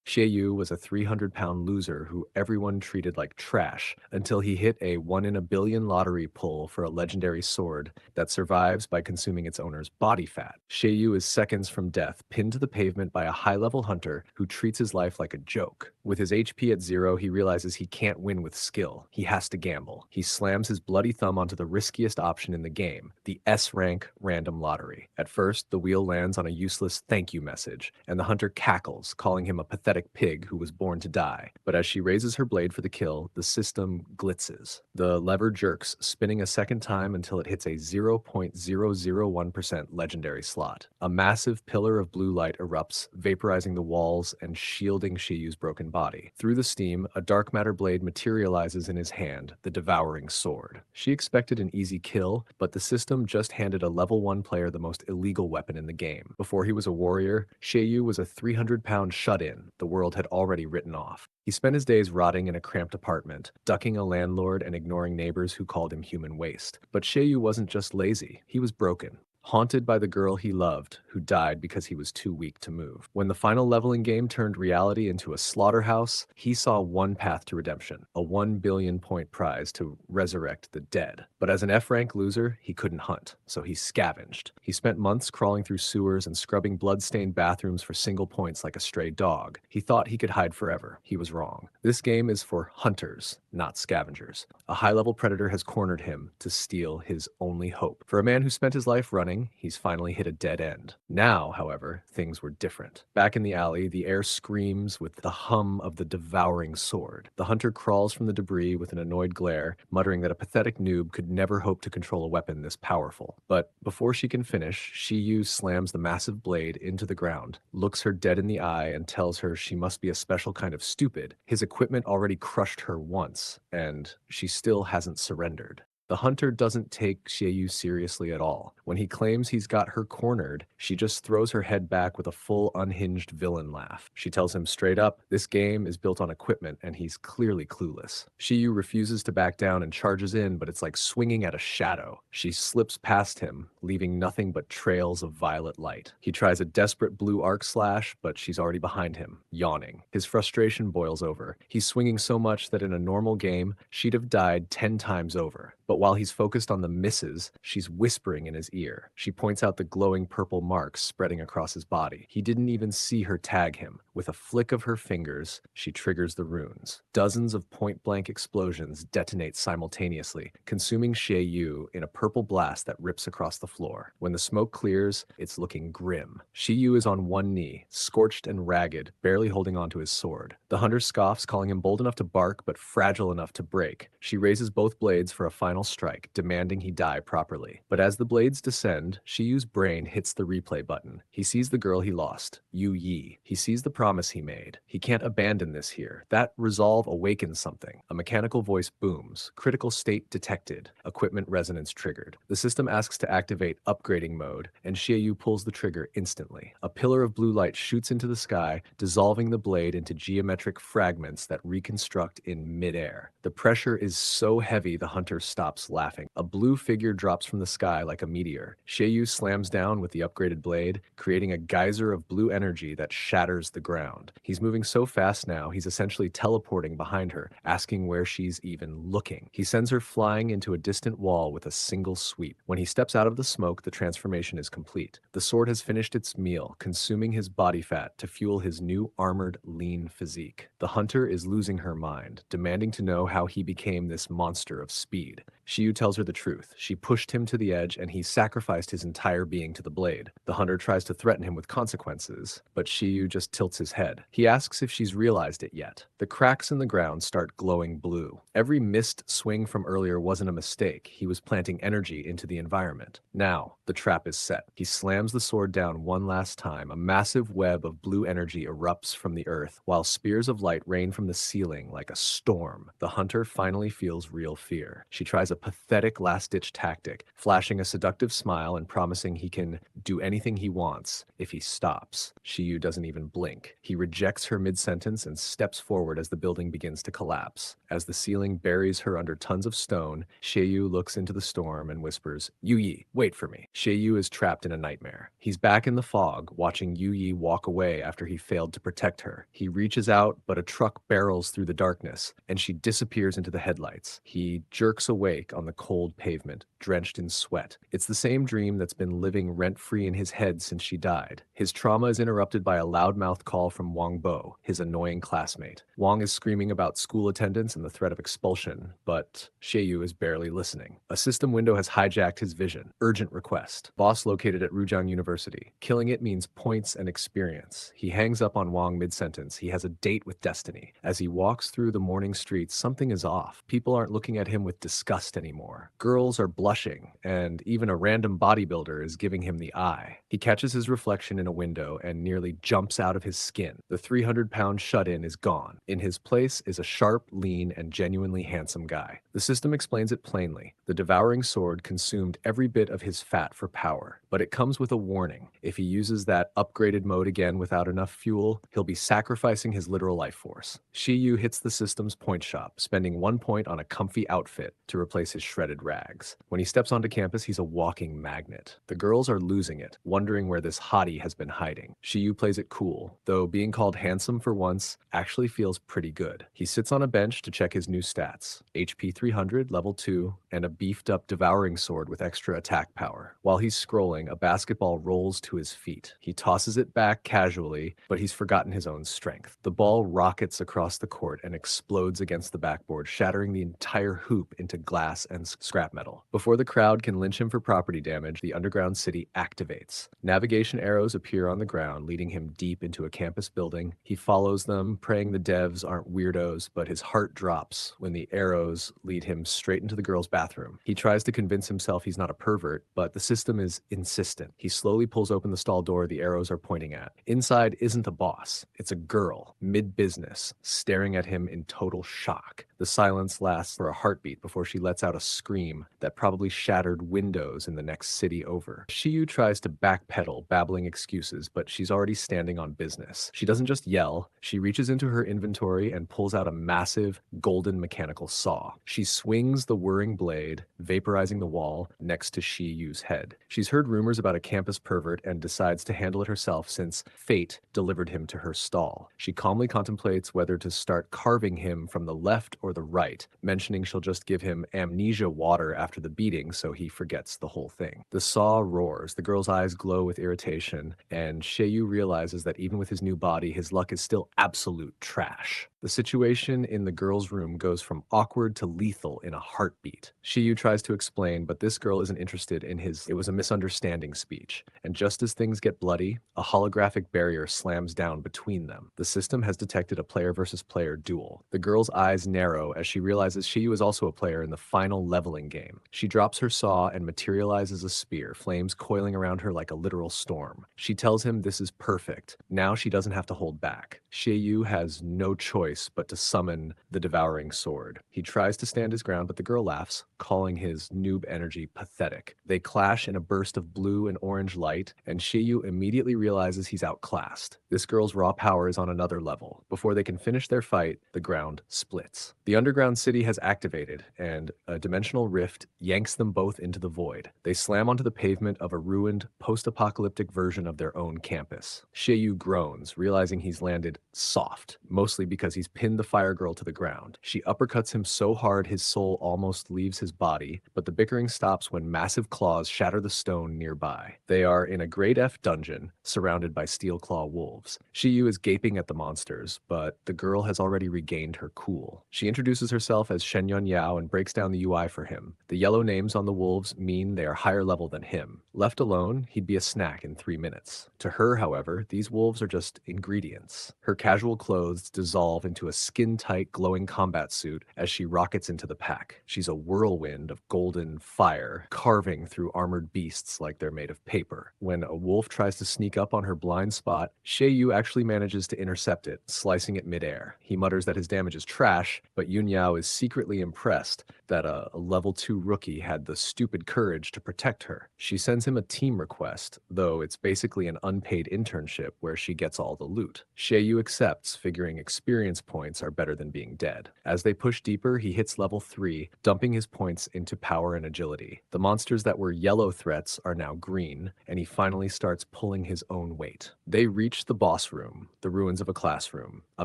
Xie Yu was a 300-pound loser who everyone treated like trash until he hit a 1 in a billion lottery pull for a legendary sword that survives by consuming its owner's body fat. Xie Yu is seconds from death, pinned to the pavement by a high-level hunter who treats his life like a joke. With his HP at 0, he realizes he can't win with skill. He has to gamble. He slams his bloody thumb onto the riskiest option in the game, the S-Rank random lottery. At first, the wheel lands on a useless thank you message, and the hunter cackles, calling him a pathetic pig who was born to die. But as she raises her blade for the kill, the system glitzes. The lever jerks, spinning a second time until it hits a 0.001% legendary slot. A massive pillar of blue light erupts, vaporizing the walls and shielding Xie Yu's broken body. Through the steam, a dark matter blade materializes in his hand, the Devouring Sword. She expected an easy kill, but the system just handed a level 1 player the most illegal weapon in the game. Before he was a warrior, Xie Yu was a 300-pound shut-in the world had already written off. He spent his days rotting in a cramped apartment, ducking a landlord and ignoring neighbors who called him human waste. But Xie Yu wasn't just lazy, he was broken. Haunted by the girl he loved, who died because he was too weak to move. When the final leveling game turned reality into a slaughterhouse, he saw one path to redemption, a 1 billion point prize to resurrect the dead. But as an F-rank loser, he couldn't hunt, so he scavenged. He spent months crawling through sewers and scrubbing blood-stained bathrooms for single points like a stray dog. He thought he could hide forever. He was wrong. This game is for hunters, not scavengers. A high-level predator has cornered him to steal his only hope. For a man who spent his life running, he's finally hit a dead end. Now, however, things were different. Back in the alley, the air screams with the hum of the devouring sword. The hunter crawls from the debris with an annoyed glare, muttering that a pathetic noob could never hope to control a weapon this powerful. But before she can finish, Xie Yu slams the massive blade into the ground, looks her dead in the eye, and tells her she must be a special kind of stupid. His equipment already crushed her once, and she still hasn't surrendered. The hunter doesn't take Xie Yu seriously at all. When he claims he's got her cornered, she just throws her head back with a full unhinged villain laugh. She tells him straight up, this game is built on equipment and he's clearly clueless. Xie Yu refuses to back down and charges in, but it's like swinging at a shadow. She slips past him, leaving nothing but trails of violet light. He tries a desperate blue arc slash, but she's already behind him, yawning. His frustration boils over. He's swinging so much that in a normal game, she'd have died 10 times over. But while he's focused on the misses, she's whispering in his ear. She points out the glowing purple marks spreading across his body. He didn't even see her tag him. With a flick of her fingers, she triggers the runes. Dozens of point-blank explosions detonate simultaneously, consuming Xie Yu in a purple blast that rips across the floor. When the smoke clears, it's looking grim. Xie Yu is on one knee, scorched and ragged, barely holding onto his sword. The hunter scoffs, calling him bold enough to bark but fragile enough to break. She raises both blades for a final strike, demanding he die properly. But as the blades descend, Xie Yu's brain hits the replay button. He sees the girl he lost, Yu Yi. He sees the promise he made. He can't abandon this here. That resolve awakens something. A mechanical voice booms. Critical state detected. Equipment resonance triggered. The system asks to activate upgrading mode, and Xie Yu pulls the trigger instantly. A pillar of blue light shoots into the sky, dissolving the blade into geometric fragments that reconstruct in midair. The pressure is so heavy the hunter stops laughing. A blue figure drops from the sky like a meteor. Xie Yu slams down with the upgraded blade, creating a geyser of blue energy that shatters the ground. He's moving so fast now, he's essentially teleporting behind her, asking where she's even looking. He sends her flying into a distant wall with a single sweep. When he steps out of the smoke, the transformation is complete. The sword has finished its meal, consuming his body fat to fuel his new armored, lean physique. The hunter is losing her mind, demanding to know how he became this monster of speed. Xie Yu tells her the truth. She pushed him to the edge and he sacrificed his entire being to the blade. The hunter tries to threaten him with consequences, but Xie Yu just tilts his head. He asks if she's realized it yet. The cracks in the ground start glowing blue. Every missed swing from earlier wasn't a mistake. He was planting energy into the environment. Now, the trap is set. He slams the sword down one last time. A massive web of blue energy erupts from the earth, while spears of light rain from the ceiling like a storm. The hunter finally feels real fear. She tries a pathetic last-ditch tactic, flashing a seductive smile and promising he can do anything he wants if he stops. Xie Yu doesn't even blink. He rejects her mid-sentence and steps forward as the building begins to collapse. As the ceiling buries her under tons of stone, Xie Yu looks into the storm and whispers, "Yu Yi, wait for me." Xie Yu is trapped in a nightmare. He's back in the fog, watching Yu Yi walk away after he failed to protect her. He reaches out, but a truck barrels through the darkness, and she disappears into the headlights. He jerks awake on the cold pavement, drenched in sweat. It's the same dream that's been living rent-free in his head since she died. His trauma is interrupted by a loudmouth call from Wang Bo, his annoying classmate. Wang is screaming about school attendance and the threat of expulsion, but Xie Yu is barely listening. A system window has hijacked his vision. Urgent request. Boss located at Rujiang University. Killing it means points and experience. He hangs up on Wang mid-sentence. He has a date with destiny. As he walks through the morning streets, something is off. People aren't looking at him with disgust anymore. Girls are blushing, and even a random bodybuilder is giving him the eye. He catches his reflection in a window and nearly jumps out of his skin. The 300-pound shut-in is gone. In his place is a sharp, lean, and genuinely handsome guy. The system explains it plainly. The Devouring Sword consumed every bit of his fat for power, but it comes with a warning. If he uses that upgraded mode again without enough fuel, he'll be sacrificing his literal life force. Xie Yu hits the system's point shop, spending 1 point on a comfy outfit to replace his shredded rags. When he steps onto campus, he's a walking magnet. The girls are losing it, wondering where this hottie has been hiding. Xie Yu plays it cool, though being called handsome for once actually feels pretty good. He sits on a bench to check his new stats: HP 300, level 2, and a beefed up Devouring Sword with extra attack power. While he's scrolling, a basketball rolls to his feet. He tosses it back casually, but he's forgotten his own strength. The ball rockets across the court and explodes against the backboard, shattering the entire hoop into glass and scrap metal. Before the crowd can lynch him for property damage, the underground city activates. Navigation arrows appear on the ground, leading him deep into a campus building. He follows them, praying the devs aren't weirdos, but his heart drops when the arrows lead him straight into the girls' bathroom. He tries to convince himself he's not a pervert, but the system is insistent. He slowly pulls open the stall door the arrows are pointing at. Inside isn't a boss. It's a girl, mid-business, staring at him in total shock. The silence lasts for a heartbeat before she lets out a scream that probably shattered windows in the next city over. Xie Yu tries to backpedal, babbling excuses, but she's already standing on business. She doesn't just yell, she reaches into her inventory and pulls out a massive, golden mechanical saw. She swings the whirring blade, vaporizing the wall next to Xie Yu's head. She's heard rumors about a campus pervert and decides to handle it herself since fate delivered him to her stall. She calmly contemplates whether to start carving him from the left or the right, mentioning she'll just give him amnesia water after the beating so he forgets the whole thing. The saw roars, the girl's eyes glow with irritation, and Xie Yu realizes that even with his new body, his luck is still absolute trash. The situation in the girl's room goes from awkward to lethal in a heartbeat. Xie Yu tries to explain, but this girl isn't interested in his "it was a misunderstanding" speech. And just as things get bloody, a holographic barrier slams down between them. The system has detected a player versus player duel. The girl's eyes narrow as she realizes Xie Yu is also a player in the final leveling game. She drops her saw and materializes a spear, flames coiling around her like a literal storm. She tells him this is perfect. Now she doesn't have to hold back. Xie Yu has no choice but to summon the Devouring Sword. He tries to stand his ground, but the girl laughs, calling his noob energy pathetic. They clash in a burst of blue and orange light, and Xie Yu immediately realizes he's outclassed. This girl's raw power is on another level. Before they can finish their fight, the ground splits. The underground city has activated, and a dimensional rift yanks them both into the void. They slam onto the pavement of a ruined, post-apocalyptic version of their own campus. Xie Yu groans, realizing he's landed soft, mostly because he's pinned the fire girl to the ground. She uppercuts him so hard his soul almost leaves his body, but the bickering stops when massive claws shatter the stone nearby. They are in a grade F dungeon, surrounded by steel claw wolves. Xie Yu is gaping at the monsters, but the girl has already regained her cool. She introduces herself as Shenyun Yao and breaks down the UI for him. The yellow names on the wolves mean they are higher level than him. Left alone, he'd be a snack in 3 minutes. To her, however, these wolves are just ingredients. Her casual clothes dissolve into a skin-tight, glowing combat suit as she rockets into the pack. She's a whirlwind of golden fire, carving through armored beasts like they're made of paper. When a wolf tries to sneak up on her blind spot, Xie Yu actually manages to intercept it, slicing it midair. He mutters that his damage is trash, but Yun Yao is secretly impressed that a level 2 rookie had the stupid courage to protect her. She sends him a team request, though it's basically an unpaid internship where she gets all the loot. Xie Yu accepts, figuring experience points are better than being dead. As they push deeper, he hits level 3, dumping his points into power and agility. The monsters that were yellow threats are now green, and he finally starts pulling his own weight. They reach the boss room, the ruins of a classroom. A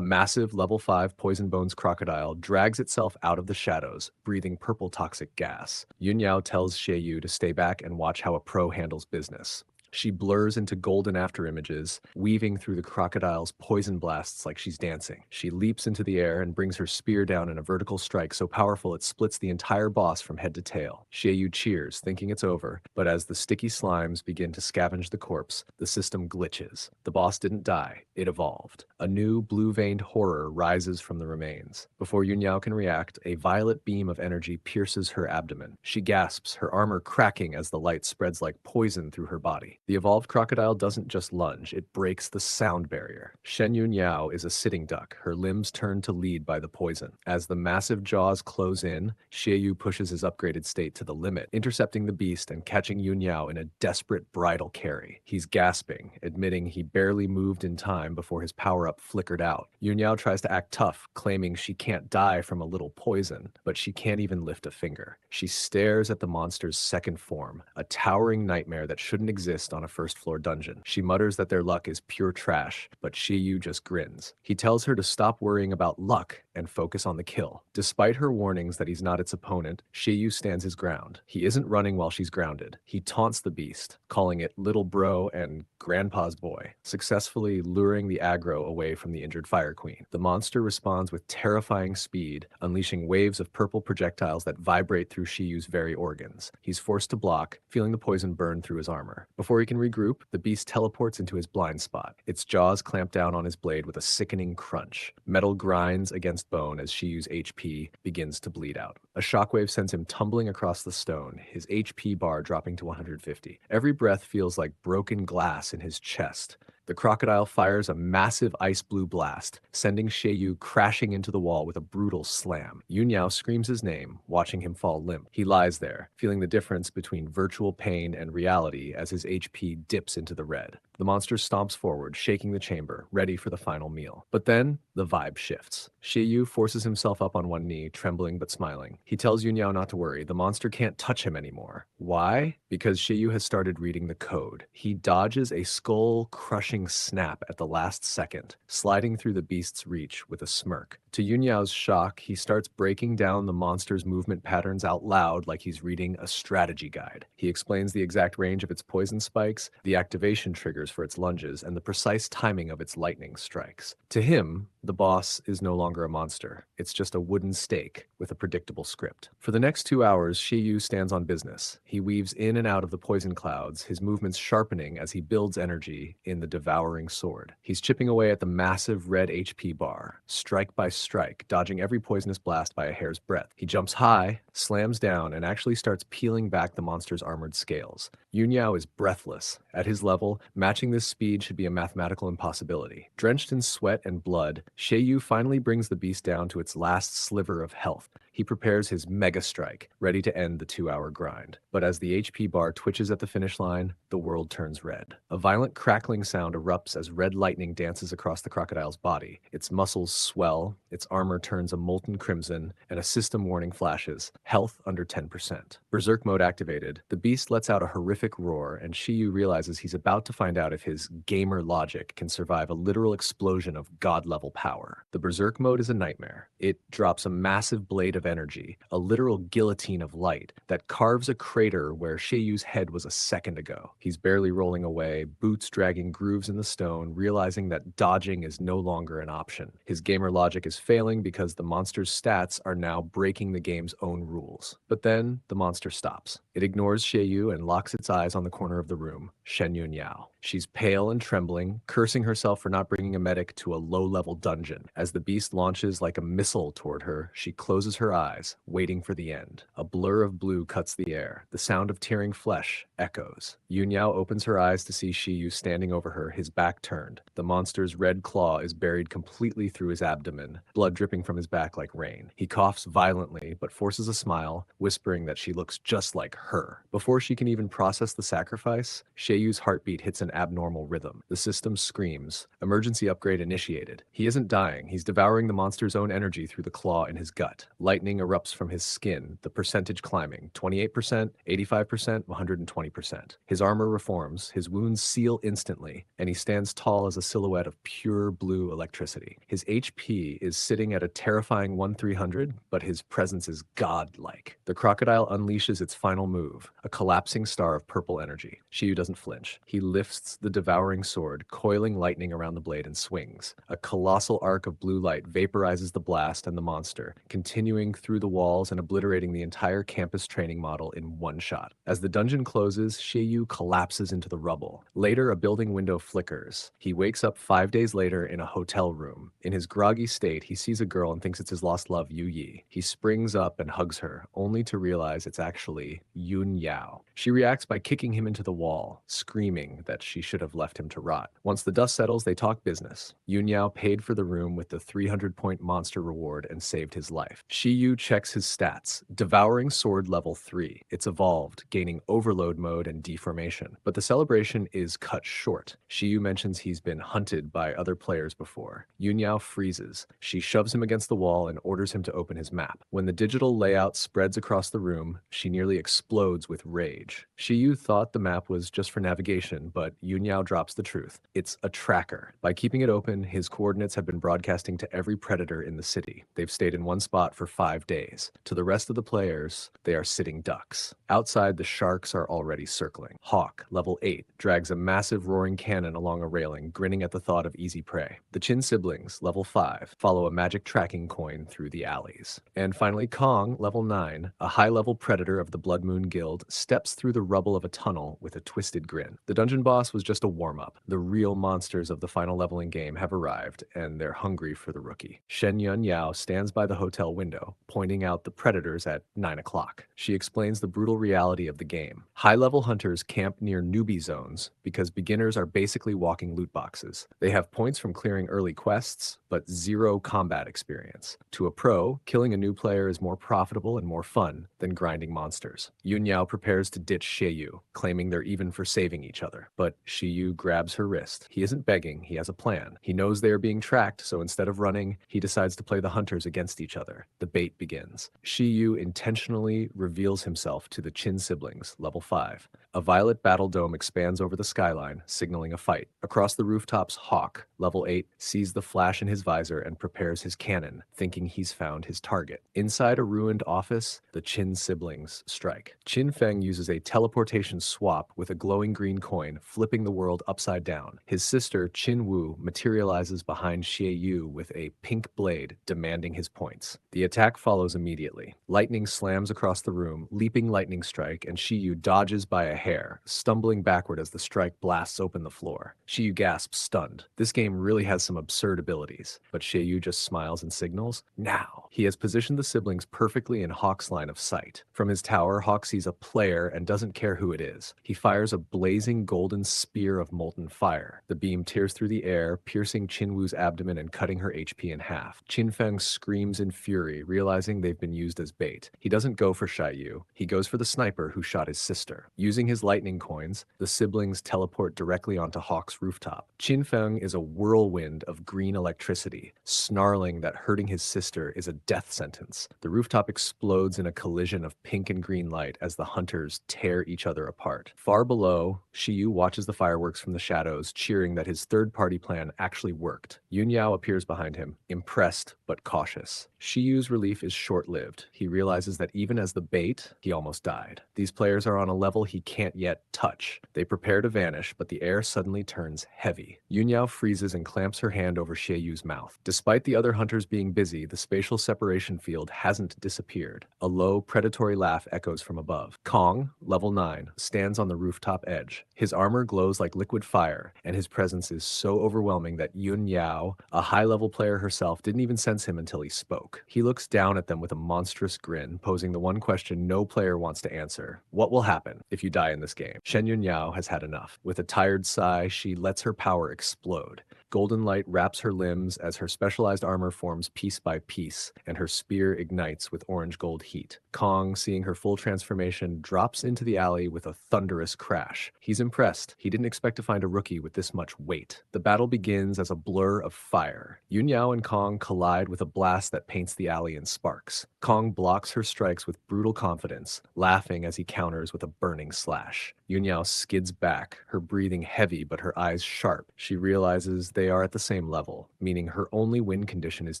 massive level 5 poison bones crocodile drags itself out of the shadows, breathing purple toxic gas. Yun Yao tells Xie Yu to stay back and watch how a pro handles business. She blurs into golden afterimages, weaving through the crocodile's poison blasts like she's dancing. She leaps into the air and brings her spear down in a vertical strike so powerful it splits the entire boss from head to tail. Xie Yu cheers, thinking it's over, but as the sticky slimes begin to scavenge the corpse, the system glitches. The boss didn't die, it evolved. A new blue-veined horror rises from the remains. Before Yun Yao can react, a violet beam of energy pierces her abdomen. She gasps, her armor cracking as the light spreads like poison through her body. The evolved crocodile doesn't just lunge, it breaks the sound barrier. Shen Yun Yao is a sitting duck, her limbs turned to lead by the poison. As the massive jaws close in, Xie Yu pushes his upgraded state to the limit, intercepting the beast and catching Yun Yao in a desperate bridal carry. He's gasping, admitting he barely moved in time before his power-up flickered out. Yun Yao tries to act tough, claiming she can't die from a little poison, but she can't even lift a finger. She stares at the monster's second form, a towering nightmare that shouldn't exist on a first-floor dungeon. She mutters that their luck is pure trash, but Xie Yu just grins. He tells her to stop worrying about luck and focus on the kill. Despite her warnings that he's not its opponent, Xie Yu stands his ground. He isn't running while she's grounded. He taunts the beast, calling it little bro and grandpa's boy, successfully luring the aggro away from the injured Fire Queen. The monster responds with terrifying speed, unleashing waves of purple projectiles that vibrate through Xie Yu's very organs. He's forced to block, feeling the poison burn through his armor. Before he can regroup, the beast teleports into his blind spot. Its jaws clamp down on his blade with a sickening crunch. Metal grinds against bone as Xie Yu's HP begins to bleed out. A shockwave sends him tumbling across the stone, his HP bar dropping to 150. Every breath feels like broken glass in his chest. The crocodile fires a massive ice blue blast, sending Xie Yu crashing into the wall with a brutal slam. Yun Yao screams his name, watching him fall limp. He lies there, feeling the difference between virtual pain and reality as his HP dips into the red. The monster stomps forward, shaking the chamber, ready for the final meal. But then, the vibe shifts. Xie Yu forces himself up on one knee, trembling but smiling. He tells Yun Yao not to worry, the monster can't touch him anymore. Why? Because Xie Yu has started reading the code. He dodges a skull-crushing snap at the last second, sliding through the beast's reach with a smirk. To Yun Yao's shock, he starts breaking down the monster's movement patterns out loud like he's reading a strategy guide. He explains the exact range of its poison spikes, the activation triggers for its lunges, and the precise timing of its lightning strikes. To him, the boss is no longer a monster. It's just a wooden stake with a predictable script. For the next 2 hours, Xie Yu stands on business. He weaves in and out of the poison clouds, his movements sharpening as he builds energy in the Devouring Sword. He's chipping away at the massive red HP bar, strike by strike, dodging every poisonous blast by a hair's breadth. He jumps high, slams down, and actually starts peeling back the monster's armored scales. Yun Yao is breathless. At his level, matching this speed should be a mathematical impossibility. Drenched in sweat and blood, Xie Yu finally brings the beast down to its last sliver of health. He prepares his mega strike, ready to end the 2-hour grind. But as the HP bar twitches at the finish line, the world turns red. A violent crackling sound erupts as red lightning dances across the crocodile's body. Its muscles swell, its armor turns a molten crimson, and a system warning flashes, health under 10%. Berserk mode activated, the beast lets out a horrific roar, and Xie Yu realizes he's about to find out if his gamer logic can survive a literal explosion of god-level power. The Berserk mode is a nightmare. It drops a massive blade of energy, a literal guillotine of light, that carves a crater where Xie Yu's head was a second ago. He's barely rolling away, boots dragging grooves in the stone, realizing that dodging is no longer an option. His gamer logic is failing because the monster's stats are now breaking the game's own rules. But then, the monster stops. It ignores Xie Yu and locks its eyes on the corner of the room, Shen Yun Yao. She's pale and trembling, cursing herself for not bringing a medic to a low-level dungeon. As the beast launches like a missile toward her, she closes her eyes, waiting for the end. A blur of blue cuts the air. The sound of tearing flesh echoes. Yunyao opens her eyes to see Xie Yu standing over her, his back turned. The monster's red claw is buried completely through his abdomen, blood dripping from his back like rain. He coughs violently, but forces a smile, whispering that she looks just like her. Before she can even process the sacrifice, Xie Yu's heartbeat hits an abnormal rhythm. The system screams. Emergency upgrade initiated. He isn't dying. He's devouring the monster's own energy through the claw in his gut. Lightning erupts from his skin, the percentage climbing. 28%, 85%, 120%. His armor reforms, his wounds seal instantly, and he stands tall as a silhouette of pure blue electricity. His HP is sitting at a terrifying 1,300, but his presence is godlike. The crocodile unleashes its final move, a collapsing star of purple energy. Xie Yu doesn't flinch. He lifts the devouring sword, coiling lightning around the blade, and swings. A colossal arc of blue light vaporizes the blast and the monster, continuing through the walls and obliterating the entire campus training model in one shot. As the dungeon closes, Xie Yu collapses into the rubble. Later, a building window flickers. He wakes up 5 days later in a hotel room. In his groggy state, he sees a girl and thinks it's his lost love, Yu Yi. He springs up and hugs her, only to realize it's actually Yun Yao. She reacts by kicking him into the wall, screaming that she should have left him to rot. Once the dust settles, they talk business. Yun Yao paid for the room with the 300-point monster reward and saved his life. Xie Yu checks his stats. Devouring Sword level 3. It's evolved, gaining overload mode and deformation. But the celebration is cut short. Xie Yu mentions he's been hunted by other players before. Yun Yao freezes. She shoves him against the wall and orders him to open his map. When the digital layout spreads across the room, she nearly explodes with rage. Xie Yu thought the map was just for navigation, but Yun Yao drops the truth. It's a tracker. By keeping it open, his coordinates have been broadcasting to every predator in the city. They've stayed in one spot for 5 days. To the rest of the players, they are sitting ducks. Outside, the sharks are already circling. Hawk, level 8, drags a massive roaring cannon along a railing, grinning at the thought of easy prey. The Qin siblings, level 5, follow a magic tracking coin through the alleys. And finally, Kong, level 9, a high-level predator of the Blood Moon Guild, steps through the rubble of a tunnel with a twisted grin. The dungeon boss was just a warm-up. The real monsters of the final leveling game have arrived, and they're hungry for the rookie. Shen Yun Yao stands by the hotel window, pointing out the predators at 9 o'clock. She explains the brutal reality of the game. High-level hunters camp near newbie zones because beginners are basically walking loot boxes. They have points from clearing early quests, but zero combat experience. To a pro, killing a new player is more profitable and more fun than grinding monsters. Yun Yao prepares to ditch Xie Yu, claiming they're even for saving each other. But Xie Yu grabs her wrist. He isn't begging, he has a plan. He knows they are being tracked, so instead of running, he decides to play the hunters against each other. The bait begins. Xie Yu intentionally reveals himself to the Qin siblings, level 5. A violet battle dome expands over the skyline, signaling a fight. Across the rooftops, Hawk, level 8, sees the flash in his visor and prepares his cannon, thinking he's found his target. Inside a ruined office, the Qin siblings strike. Qin Feng uses a teleportation swap with a glowing green coin, flipping the world upside down. His sister, Qin Wu, materializes behind Xie Yu with a pink blade, demanding his points. The attack follows immediately. Lightning slams across the room, leaping lightning strike, and Xie Yu dodges by a hair, stumbling backward as the strike blasts open the floor. Xie Yu gasps, stunned. This game really has some absurd abilities, but Xie Yu just smiles and signals, now. He has positioned the siblings perfectly in Hawk's line of sight. From his tower, Hawk sees a player and doesn't care who it is. He fires a blazing golden spear of molten fire. The beam tears through the air, piercing Qin Wu's abdomen and cutting her HP in half. Qin Feng screams in fury, realizing they've been used as bait. He doesn't go for Xie Yu. He goes for the sniper who shot his sister. Using his lightning coins, the siblings teleport directly onto Hawk's rooftop. Qin Feng is a whirlwind of green electricity, snarling that hurting his sister is a death sentence. The rooftop explodes in a collision of pink and green light as the hunters tear each other apart. Far below, Xie Yu watches the fireworks from the shadows, cheering that his third-party plan actually worked. Yun Yao appears behind him, impressed but cautious. Xie Yu's relief is short-lived. He realizes that even as the bait, he almost died. These players are on a level he can't can't yet touch. They prepare to vanish, but the air suddenly turns heavy. Yunyao freezes and clamps her hand over Xie Yu's mouth. Despite the other hunters being busy, the spatial separation field hasn't disappeared. A low, predatory laugh echoes from above. Kong, level 9, stands on the rooftop edge. His armor glows like liquid fire, and his presence is so overwhelming that Yun Yao, a high-level player herself, didn't even sense him until he spoke. He looks down at them with a monstrous grin, posing the one question no player wants to answer. What will happen if you die in this game? Shen Yun Yao has had enough. With a tired sigh, she lets her power explode. Golden light wraps her limbs as her specialized armor forms piece by piece, and her spear ignites with orange-gold heat. Kong, seeing her full transformation, drops into the alley with a thunderous crash. He's impressed. He didn't expect to find a rookie with this much weight. The battle begins as a blur of fire. Yun Yao and Kong collide with a blast that paints the alley in sparks. Kong blocks her strikes with brutal confidence, laughing as he counters with a burning slash. Yun Yao skids back, her breathing heavy but her eyes sharp. She realizes they are at the same level, meaning her only win condition is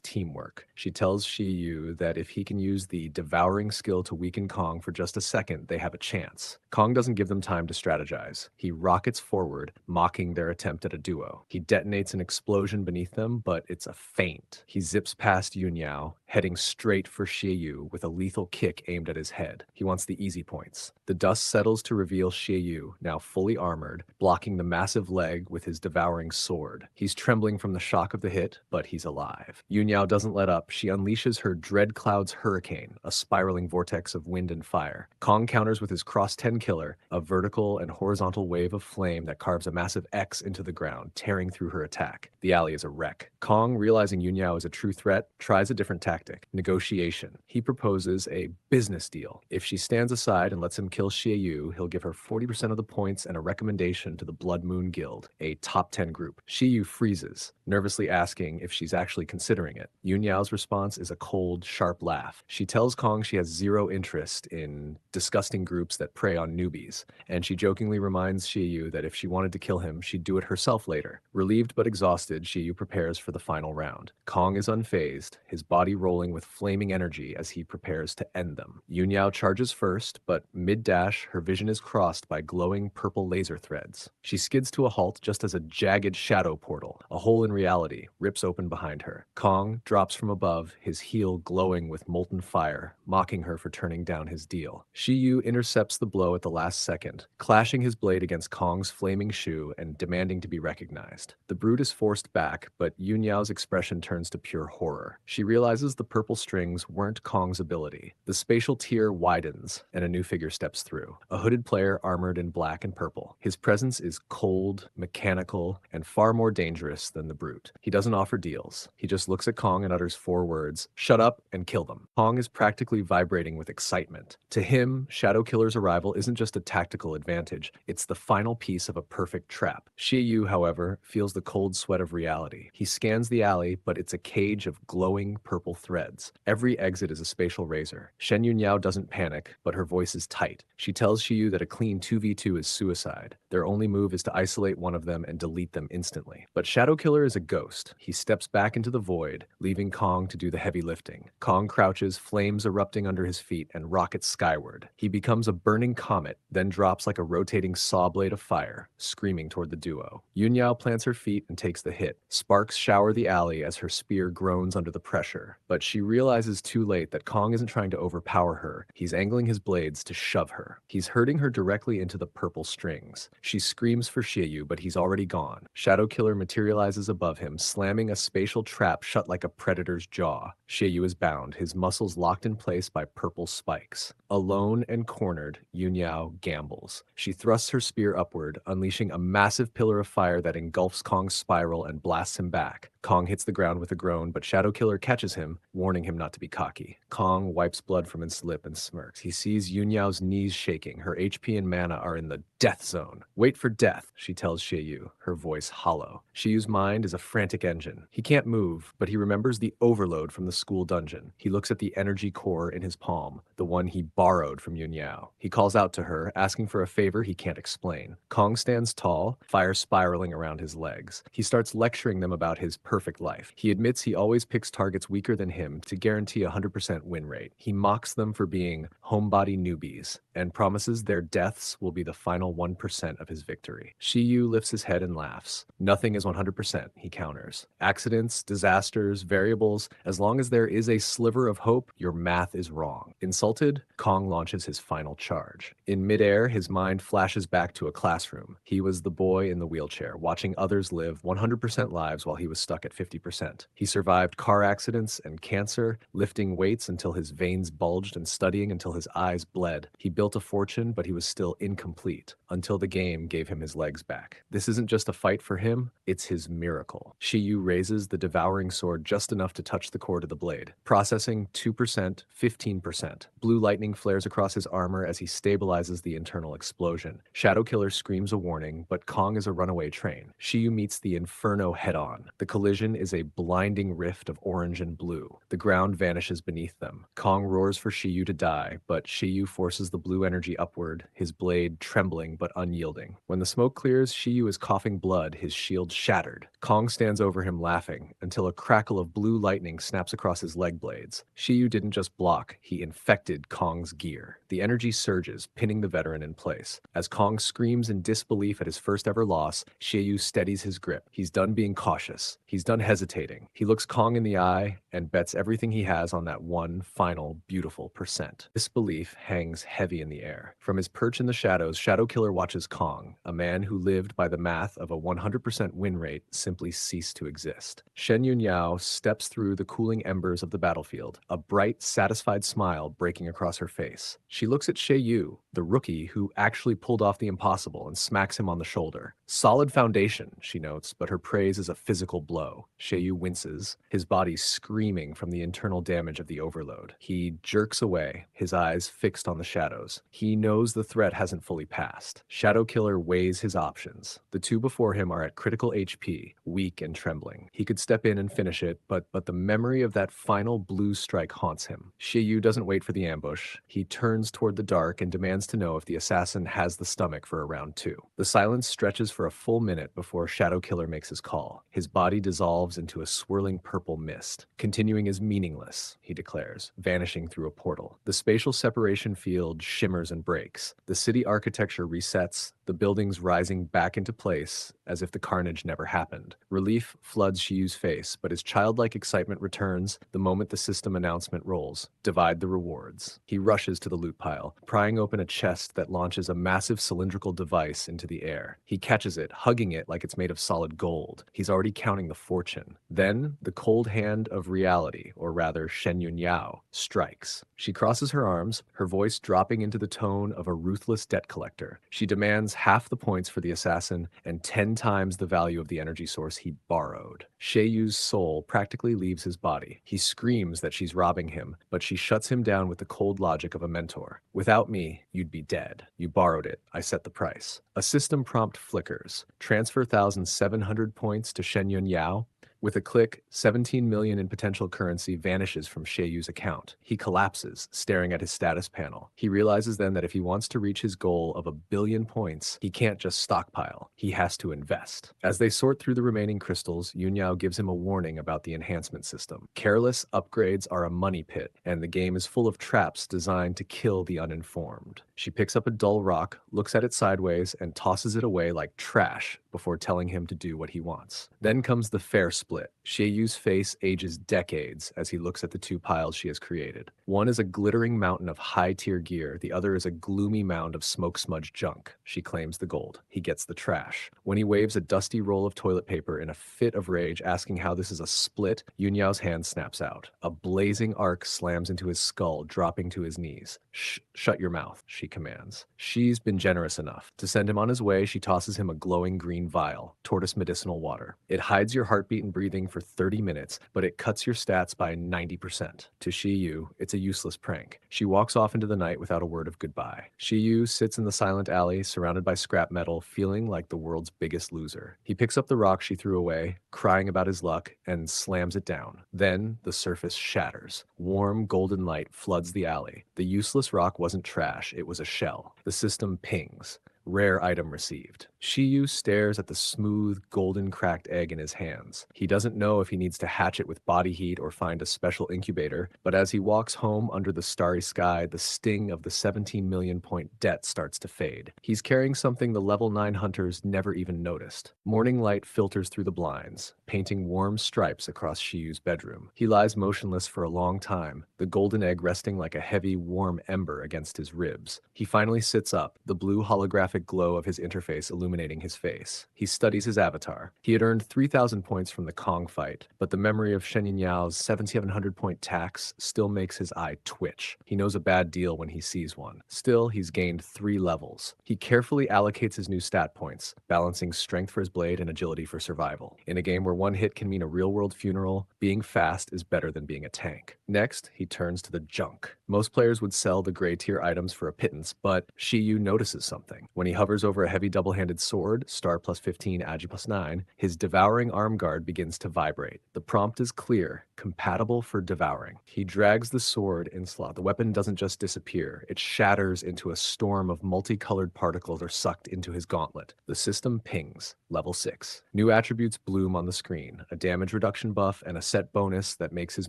teamwork. She tells Xie Yu that if he can use the devouring skill to weaken Kong for just a second, they have a chance. Kong doesn't give them time to strategize. He rockets forward, mocking their attempt at a duo. He detonates an explosion beneath them, but it's a feint. He zips past Yun Yao, heading straight for Xie Yu with a lethal kick aimed at his head. He wants the easy points. The dust settles to reveal Xie Yu, now fully armored, blocking the massive leg with his devouring sword. He's trembling from the shock of the hit, but he's alive. Yun Yao doesn't let up. She unleashes her Dread Cloud's Hurricane, a spiraling vortex of wind and fire. Kong counters with his Cross 10 killer, a vertical and horizontal wave of flame that carves a massive X into the ground, tearing through her attack. The alley is a wreck. Kong, realizing Yun Yao is a true threat, tries a different tactic: negotiation. He proposes a business deal. If she stands aside and lets him kill Xie Yu, he'll give her 40% of the points and a recommendation to the Blood Moon Guild, a top 10 group. Xie Yu freezes, nervously asking if she's actually considering it. Yun Yao's response is a cold, sharp laugh. She tells Kong she has zero interest in disgusting groups that prey on newbies, and she jokingly reminds Xie Yu that if she wanted to kill him, she'd do it herself later. Relieved but exhausted, Xie Yu prepares for the final round. Kong is unfazed, his body rolling with flaming energy as he prepares to end them. Yun Yao charges first, but mid-dash, her vision is crossed by glowing purple laser threads. She skids to a halt just as a jagged shadow portal, a hole in reality, rips open behind her. Kong drops from above, his heel glowing with molten fire, mocking her for turning down his deal. Xie Yu intercepts the blow at the last second, clashing his blade against Kong's flaming shoe and demanding to be recognized. The brute is forced back, but Yun Yao's expression turns to pure horror. She realizes the purple strings weren't Kong's ability. The spatial tier widens, and a new figure steps through. A hooded player armored in black and purple. His presence is cold, mechanical, and far more dangerous than the brute. He doesn't offer deals. He just looks at Kong and utters 4 words: shut up and kill them. Kong is practically vibrating with excitement. To him, Shadow Killer's arrival isn't just a tactical advantage, it's the final piece of a perfect trap. Xie Yu, however, feels the cold sweat of reality. He scans the alley, but it's a cage of glowing purple threads. Every exit is a spatial razor. Shen Yun Yao doesn't panic, but her voice is tight. She tells Xie Yu that a clean 2v2 is suicide. Their only move is to isolate one of them and delete them instantly. But Shadow Killer is a ghost. He steps back into the void, leaving Kong to do the heavy lifting. Kong crouches, flames erupting under his feet, and rockets skyward. He becomes a burning comet, then drops like a rotating saw blade of fire, screaming toward the duo. Yun Yao plants her feet and takes the hit. Sparks shower the alley as her spear groans under the pressure. But she realizes too late that Kong isn't trying to overpower her. He's angling his blades to shove her. He's hurting her directly into the purple strings. She screams for Xie Yu, but he's already gone. Shadow Killer materializes above him, slamming a spatial trap shut like a predator's jaw. Xie Yu is bound, his muscles locked in place by purple spikes. Alone and cornered, Yun Yao gambles. She thrusts her spear upward, unleashing a massive pillar of fire that engulfs Kong's spiral and blasts him back. Kong hits the ground with a groan, but Shadow Killer catches him, warning him not to be cocky. Kong wipes blood from his lip and smirks. He sees Yun Yao's knees shaking. Her HP and mana are in the death zone. Wait for death, she tells Xie Yu, her voice hollow. Xie Yu's mind is a frantic engine. He can't move, but he remembers the overload from the school dungeon. He looks at the energy core in his palm, the one he borrowed from Yun Yao. He calls out to her, asking for a favor he can't explain. Kong stands tall, fire spiraling around his legs. He starts lecturing them about his perfect life. He admits he always picks targets weaker than him to guarantee a 100% win rate. He mocks them for being homebody newbies and promises their deaths will be the final 1% of his victory. Xie Yu lifts his head and laughs. Nothing is 100%, he counters. Accidents, disasters, variables, as long as there is a sliver of hope, your math is wrong. Insulted, Kong launches his final charge. In midair, his mind flashes back to a classroom. He was the boy in the wheelchair, watching others live 100% lives while he was stuck at 50%. He survived car accidents and cancer, lifting weights until his veins bulged and studying until his eyes bled. He built a fortune, but he was still incomplete until the game gave him his legs back. This isn't just a fight for him, it's his miracle. Xie Yu raises the Devouring Sword just enough to touch the core of the blade. Processing 2%, 15%. Blue lightning flares across his armor as he stabilizes the internal explosion. Shadow Killer screams a warning, but Kong is a runaway train. Xie Yu meets the Inferno head-on. The collision is a blinding rift of orange and blue. The ground vanishes beneath them. Kong roars for Xie Yu to die, but Xie Yu forces the blue energy upward, his blade trembling but unyielding. When the smoke clears, Xie Yu is coughing blood, his shield shattered. Kong stands over him laughing, until a crackle of blue lightning snaps across his leg blades. Xie Yu didn't just block, he infected Kong's gear. The energy surges, pinning the veteran in place. As Kong screams in disbelief at his first ever loss, Xie Yu steadies his grip. He's done being cautious. He's done hesitating. He looks Kong in the eye and bets everything he has on that one final beautiful percent. Disbelief hangs heavy in the air. From his perch in the shadows, Shadow Killer watches Kong, a man who lived by the math of a 100% win rate, simply cease to exist. Shen Yunyao steps through the cooling embers of the battlefield, a bright, satisfied smile breaking across her face. She looks at Xie Yu, the rookie who actually pulled off the impossible, and smacks him on the shoulder. Solid foundation, she notes, but her praise is a physical blow. Xie Yu winces, his body screaming from the internal damage of the overload. He jerks away, his eyes fixed on the shadows. He knows the threat hasn't fully passed. Shadow Killer weighs his options. The two before him are at critical HP, weak and trembling. He could step in and finish it, but the memory of that final blue strike haunts him. Xie Yu doesn't wait for the ambush. He turns toward the dark and demands to know if the assassin has the stomach for a round two. The silence stretches for a full minute before Shadow Killer makes his call. His body dissolves into a swirling purple mist. Continuing is meaningless, he declares, vanishing through a portal. The spatial separation field shimmers and breaks. The city architecture resets, the buildings rising back into place as if the carnage never happened. Relief floods Xie Yu's face, but his childlike excitement returns the moment the system announcement rolls. Divide the rewards. He rushes to the loot pile, prying open a chest that launches a massive cylindrical device into the air. He catches it, hugging it like it's made of solid gold. He's already counting the fortune. Then, the cold hand of reality, or rather Shen Yunyao, strikes. She crosses her arms, her voice dropping into the tone of a ruthless debt collector. She demands half the points for the assassin and 10 times the value of the energy source he borrowed. Xie Yu's soul practically leaves his body. He screams that she's robbing him, but she shuts him down with the cold logic of a mentor. Without me, you'd be dead. You borrowed it. I set the price. A system prompt flickers. Transfer 1,700 points to Shen Yunyao. With a click, 17 million in potential currency vanishes from Xie Yu's account. He collapses, staring at his status panel. He realizes then that if he wants to reach his goal of 1 billion points, he can't just stockpile. He has to invest. As they sort through the remaining crystals, Yunyao gives him a warning about the enhancement system. Careless upgrades are a money pit, and the game is full of traps designed to kill the uninformed. She picks up a dull rock, looks at it sideways, and tosses it away like trash before telling him to do what he wants. Then comes the fair split. Xie Yu's face ages decades as he looks at the two piles she has created. One is a glittering mountain of high-tier gear, the other is a gloomy mound of smoke-smudged junk. She claims the gold. He gets the trash. When he waves a dusty roll of toilet paper in a fit of rage asking how this is a split, Yunyao's hand snaps out. A blazing arc slams into his skull, dropping to his knees. Shut your mouth, she commands. She's been generous enough. To send him on his way, she tosses him a glowing green vial, tortoise medicinal water. It hides your heartbeat and breathing for 30 minutes, but it cuts your stats by 90%. To Xie Yu, it's a useless prank. She walks off into the night without a word of goodbye. Xie Yu sits in the silent alley, surrounded by scrap metal, feeling like the world's biggest loser. He picks up the rock she threw away, crying about his luck, and slams it down. Then, the surface shatters. Warm, golden light floods the alley. The useless rock wasn't trash, it was a shell. The system pings. Rare item received. Xie Yu stares at the smooth, golden cracked egg in his hands. He doesn't know if he needs to hatch it with body heat or find a special incubator, but as he walks home under the starry sky, the sting of the 17 million point debt starts to fade. He's carrying something the level 9 hunters never even noticed. Morning light filters through the blinds, painting warm stripes across Xie Yu's bedroom. He lies motionless for a long time, the golden egg resting like a heavy, warm ember against his ribs. He finally sits up, the blue holographic glow of his interface illuminating his face. He studies his avatar. He had earned 3,000 points from the Kong fight, but the memory of Shen Yunyao's 7,700 point tax still makes his eye twitch. He knows a bad deal when he sees one. Still, he's gained 3 levels. He carefully allocates his new stat points, balancing strength for his blade and agility for survival. In a game where one hit can mean a real-world funeral, being fast is better than being a tank. Next, he turns to the junk. Most players would sell the gray tier items for a pittance, but Xie Yu notices something. When he hovers over a heavy double-handed sword, star plus 15, agi plus 9, his devouring arm guard begins to vibrate. The prompt is clear, compatible for devouring. He drags the sword in slot. The weapon doesn't just disappear, it shatters into a storm of multicolored particles are sucked into his gauntlet. The system pings. Level 6. New attributes bloom on the screen, a damage reduction buff and a set bonus that makes his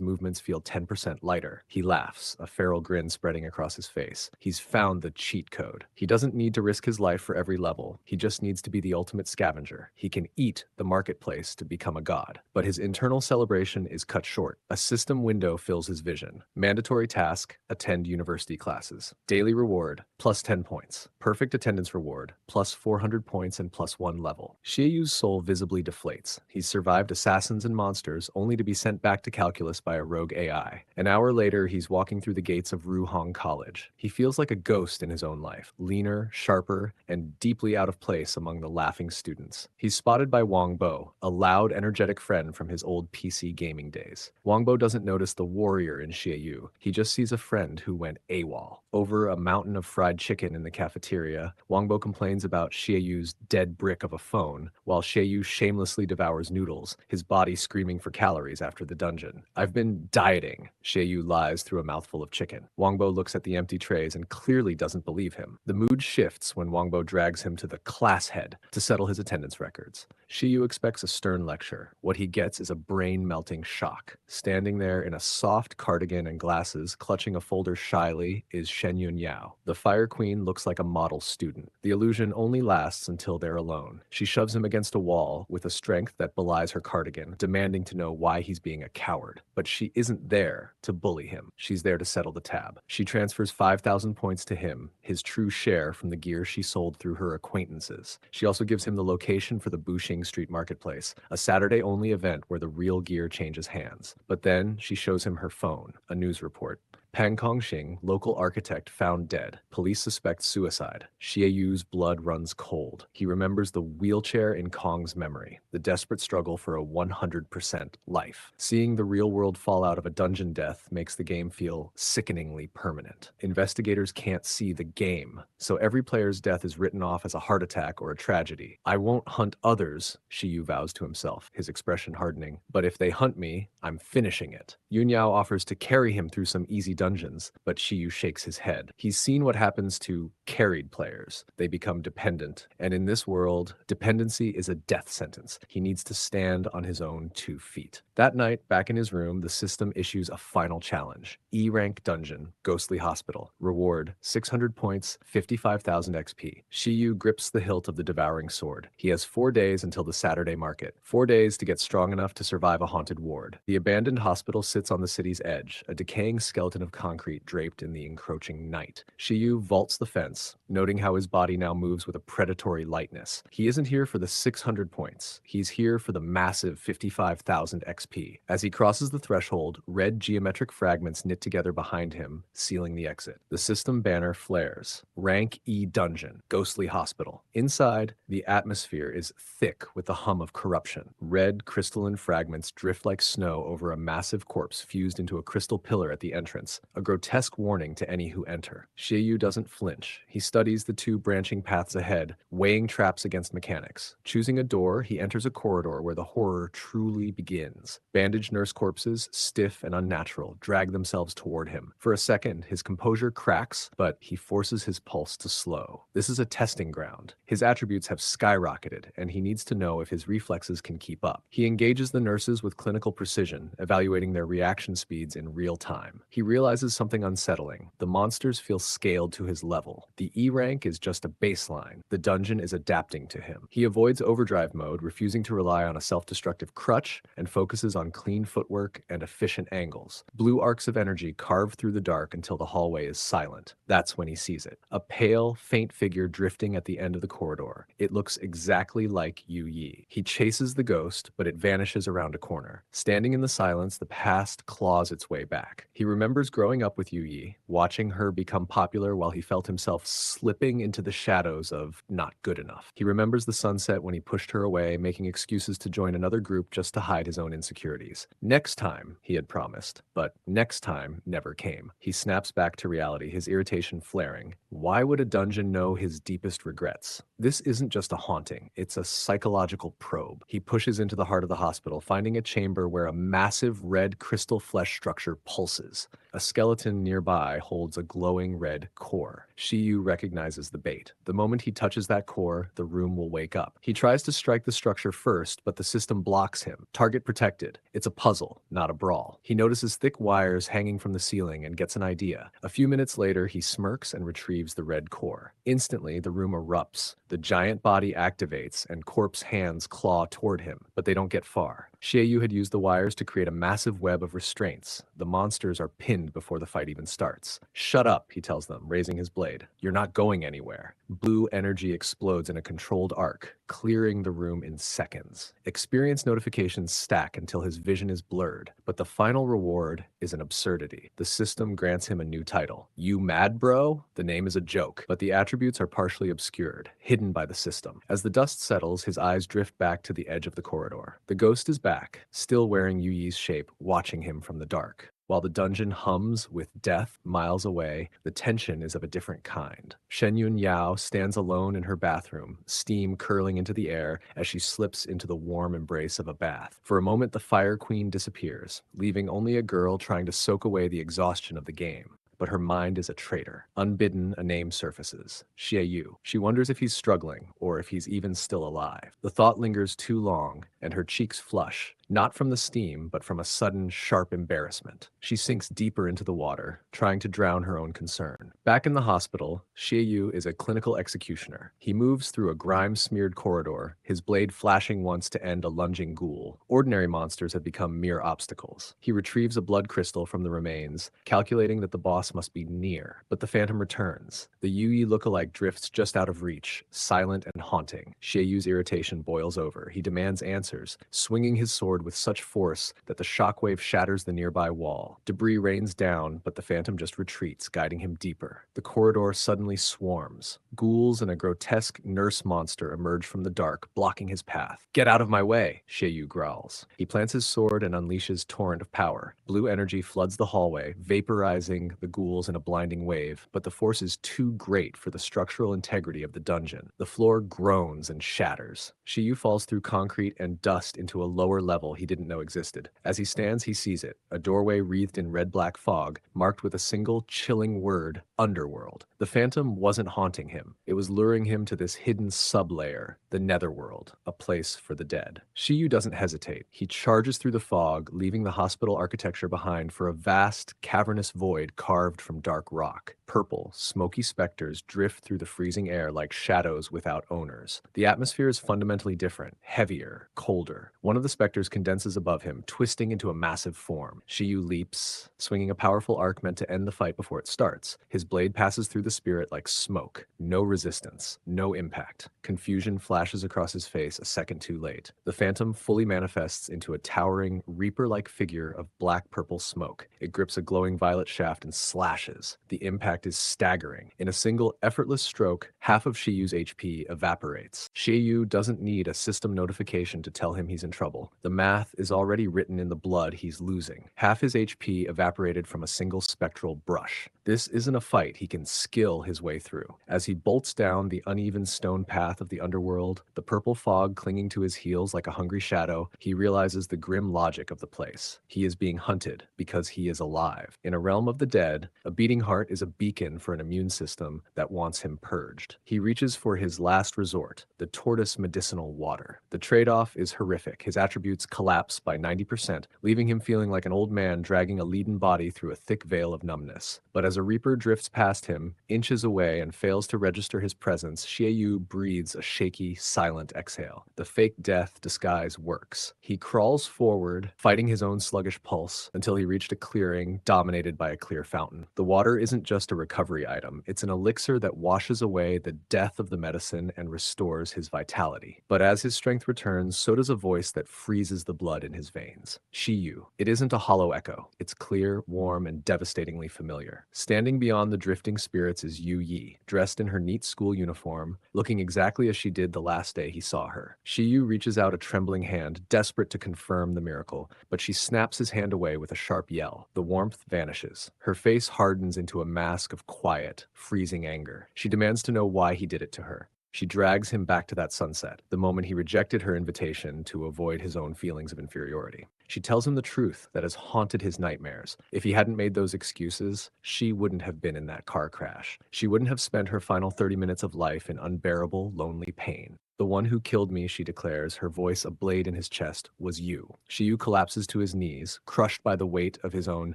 movements feel 10% lighter. He laughs, a feral grin spreading across his face. He's found the cheat code. He doesn't need to risk his life for every level. He just needs to be the ultimate scavenger. He can eat the marketplace to become a god. But his internal celebration is cut short. A system window fills his vision. Mandatory task, attend university classes. Daily reward, plus 10 points. Perfect attendance reward, plus 400 points and plus 1 level. Xie Yu's soul visibly deflates. He's survived assassins and monsters, only to be sent back to calculus by a rogue AI. An hour later, he's walking through the gates of Ruhong College. He feels like a ghost in his own life, leaner, sharper, and deeply out of place among the laughing students. He's spotted by Wang Bo, a loud, energetic friend from his old PC gaming days. Wang Bo doesn't notice the warrior in Xie Yu. He just sees a friend who went AWOL. Over a mountain of fried chicken in the cafeteria, Wang Bo complains about Xie Yu's dead brick of a phone, while Xie Yu shamelessly devours noodles, his body screaming for calories after the dungeon. "I've been dieting," Xie Yu lies through a mouthful of chicken. Wang Bo looks at the empty trays and clearly doesn't believe him. The mood shifts when Wang Bo drags him to the class head to settle his attendance records. Xie Yu expects a stern lecture. What he gets is a brain-melting shock. Standing there in a soft cardigan and glasses, clutching a folder shyly, is Shen Yunyao. The Fire Queen looks like a model student. The illusion only lasts until they're alone. She shoves him against a wall with a strength that belies her cardigan, demanding to know why he's being a coward. But she isn't there to bully him. She's there to settle the tab. She transfers 5,000 points to him, his true share from the gear she sold through her acquaintances. She also gives him the location for the Bushing Street Marketplace, a Saturday-only event where the real gear changes hands. But then she shows him her phone, a news report. Pang Kongxing, local architect, found dead. Police suspect suicide. Xie Yu's blood runs cold. He remembers the wheelchair in Kong's memory, the desperate struggle for a 100% life. Seeing the real world fallout of a dungeon death makes the game feel sickeningly permanent. Investigators can't see the game, so every player's death is written off as a heart attack or a tragedy. "I won't hunt others," Xie Yu vows to himself, his expression hardening. "But if they hunt me, I'm finishing it." Yunyao offers to carry him through some easy dungeons, but Xie Yu shakes his head. He's seen what happens to carried players. They become dependent, and in this world, dependency is a death sentence. He needs to stand on his own 2 feet. That night, back in his room, the system issues a final challenge. E-rank dungeon, Ghostly Hospital. Reward, 600 points, 55,000 XP. Xie Yu grips the hilt of the Devouring Sword. He has 4 days until the Saturday market. 4 days to get strong enough to survive a haunted ward. The abandoned hospital sits on the city's edge, a decaying skeleton of concrete draped in the encroaching night. Xie Yu vaults the fence, noting how his body now moves with a predatory lightness. He isn't here for the 600 points. He's here for the massive 55,000 XP. As he crosses the threshold, red geometric fragments knit together behind him, sealing the exit. The system banner flares. Rank E Dungeon, Ghostly Hospital. Inside, the atmosphere is thick with the hum of corruption. Red crystalline fragments drift like snow over a massive corpse fused into a crystal pillar at the entrance, signs, a grotesque warning to any who enter. Xie Yu doesn't flinch. He studies the two branching paths ahead, weighing traps against mechanics. Choosing a door, he enters a corridor where the horror truly begins. Bandaged nurse corpses, stiff and unnatural, drag themselves toward him. For a second, his composure cracks, but he forces his pulse to slow. This is a testing ground. His attributes have skyrocketed, and he needs to know if his reflexes can keep up. He engages the nurses with clinical precision, evaluating their reaction speeds in real time. He realizes something unsettling. The monsters feel scaled to his level. The E rank is just a baseline. The dungeon is adapting to him. He avoids overdrive mode, refusing to rely on a self-destructive crutch, and focuses on clean footwork and efficient angles. Blue arcs of energy carve through the dark until the hallway is silent. That's when he sees it. A pale, faint figure drifting at the end of the corridor. It looks exactly like Yu Yi. He chases the ghost, but it vanishes around a corner. Standing in the silence, the past claws its way back. He remembers growing up with Yu Yi, watching her become popular while he felt himself slipping into the shadows of not good enough. He remembers the sunset when he pushed her away, making excuses to join another group just to hide his own insecurities. Next time, he had promised, but next time never came. He snaps back to reality, his irritation flaring. Why would a dungeon know his deepest regrets? This isn't just a haunting, it's a psychological probe. He pushes into the heart of the hospital, finding a chamber where a massive red crystal flesh structure pulses. A skeleton nearby holds a glowing red core. Xie Yu recognizes the bait. The moment he touches that core, the room will wake up. He tries to strike the structure first, but the system blocks him. Target protected. It's a puzzle, not a brawl. He notices thick wires hanging from the ceiling and gets an idea. A few minutes later, he smirks and retrieves the red core. Instantly, the room erupts. The giant body activates, and corpse hands claw toward him, but they don't get far. Xie Yu had used the wires to create a massive web of restraints. The monsters are pinned before the fight even starts. "Shut up," he tells them, raising his blade. "You're not going anywhere." Blue energy explodes in a controlled arc, clearing the room in seconds. Experience notifications stack until his vision is blurred, but the final reward is an absurdity. The system grants him a new title. You mad, bro? The name is a joke, but the attributes are partially obscured, hidden by the system. As the dust settles, his eyes drift back to the edge of the corridor. The ghost is back, still wearing Yu Yi's shape, watching him from the dark. While the dungeon hums with death miles away, the tension is of a different kind. Shen Yun Yao stands alone in her bathroom, steam curling into the air as she slips into the warm embrace of a bath. For a moment, the Fire Queen disappears, leaving only a girl trying to soak away the exhaustion of the game. But her mind is a traitor. Unbidden, a name surfaces. Xie Yu. She wonders if he's struggling, or if he's even still alive. The thought lingers too long, and her cheeks flush, not from the steam, but from a sudden, sharp embarrassment. She sinks deeper into the water, trying to drown her own concern. Back in the hospital, Xie Yu is a clinical executioner. He moves through a grime-smeared corridor, his blade flashing once to end a lunging ghoul. Ordinary monsters have become mere obstacles. He retrieves a blood crystal from the remains, calculating that the boss must be near. But the phantom returns. The Yu Yi lookalike drifts just out of reach, silent and haunting. Xie Yu's irritation boils over. He demands answers, swinging his sword with such force that the shockwave shatters the nearby wall. Debris rains down, but the phantom just retreats, guiding him deeper. The corridor suddenly swarms. Ghouls and a grotesque nurse monster emerge from the dark, blocking his path. "Get out of my way," Xie Yu growls. He plants his sword and unleashes torrent of power. Blue energy floods the hallway, vaporizing the ghouls in a blinding wave, but the force is too great for the structural integrity of the dungeon. The floor groans and shatters. Xie Yu falls through concrete and dust into a lower level he didn't know existed. As he stands, he sees it, a doorway wreathed in red-black fog, marked with a single chilling word, Underworld. The phantom wasn't haunting him. It was luring him to this hidden sub-layer, the Netherworld, a place for the dead. Xie Yu doesn't hesitate. He charges through the fog, leaving the hospital architecture behind for a vast, cavernous void carved from dark rock. Purple, smoky specters drift through the freezing air like shadows without owners. The atmosphere is fundamentally different, heavier, colder. One of the specters condenses above him, twisting into a massive form. Xie Yu leaps, swinging a powerful arc meant to end the fight before it starts. His blade passes through the spirit like smoke. No resistance, no impact. Confusion flashes across his face a second too late. The phantom fully manifests into a towering, reaper-like figure of black-purple smoke. It grips a glowing violet shaft and slashes. The impact is staggering. In a single effortless stroke, half of Xie Yu's HP evaporates. Xie Yu doesn't need a system notification to tell him he's in trouble. The math is already written in the blood he's losing. Half his HP evaporated from a single spectral brush. This isn't a fight he can skill his way through. As he bolts down the uneven stone path of the underworld, the purple fog clinging to his heels like a hungry shadow, he realizes the grim logic of the place. He is being hunted because he is alive. In a realm of the dead, a beating heart is a beacon for an immune system that wants him purged. He reaches for his last resort, the tortoise medicinal water. The trade-off is horrific. His attributes collapse by 90%, leaving him feeling like an old man dragging a leaden body through a thick veil of numbness. But as a reaper drifts past him, inches away, and fails to register his presence, Xie Yu breathes a shaky, silent exhale. The fake death disguise works. He crawls forward, fighting his own sluggish pulse, until he reached a clearing dominated by a clear fountain. The water isn't just a recovery item, it's an elixir that washes away the death of the medicine and restores his vitality. But as his strength returns, so does a voice that freezes the blood in his veins. Xie Yu. It isn't a hollow echo. It's clear, warm, and devastatingly familiar. Standing beyond the drifting spirits is Yu Yi, dressed in her neat school uniform, looking exactly as she did the last day he saw her. Xie Yu reaches out a trembling hand, desperate to confirm the miracle, but she snaps his hand away with a sharp yell. The warmth vanishes. Her face hardens into a mask of quiet, freezing anger. She demands to know why he did it to her. She drags him back to that sunset, the moment he rejected her invitation to avoid his own feelings of inferiority. She tells him the truth that has haunted his nightmares. If he hadn't made those excuses, she wouldn't have been in that car crash. She wouldn't have spent her final 30 minutes of life in unbearable, lonely pain. The one who killed me, she declares, her voice a blade in his chest, was you. Xie Yu collapses to his knees, crushed by the weight of his own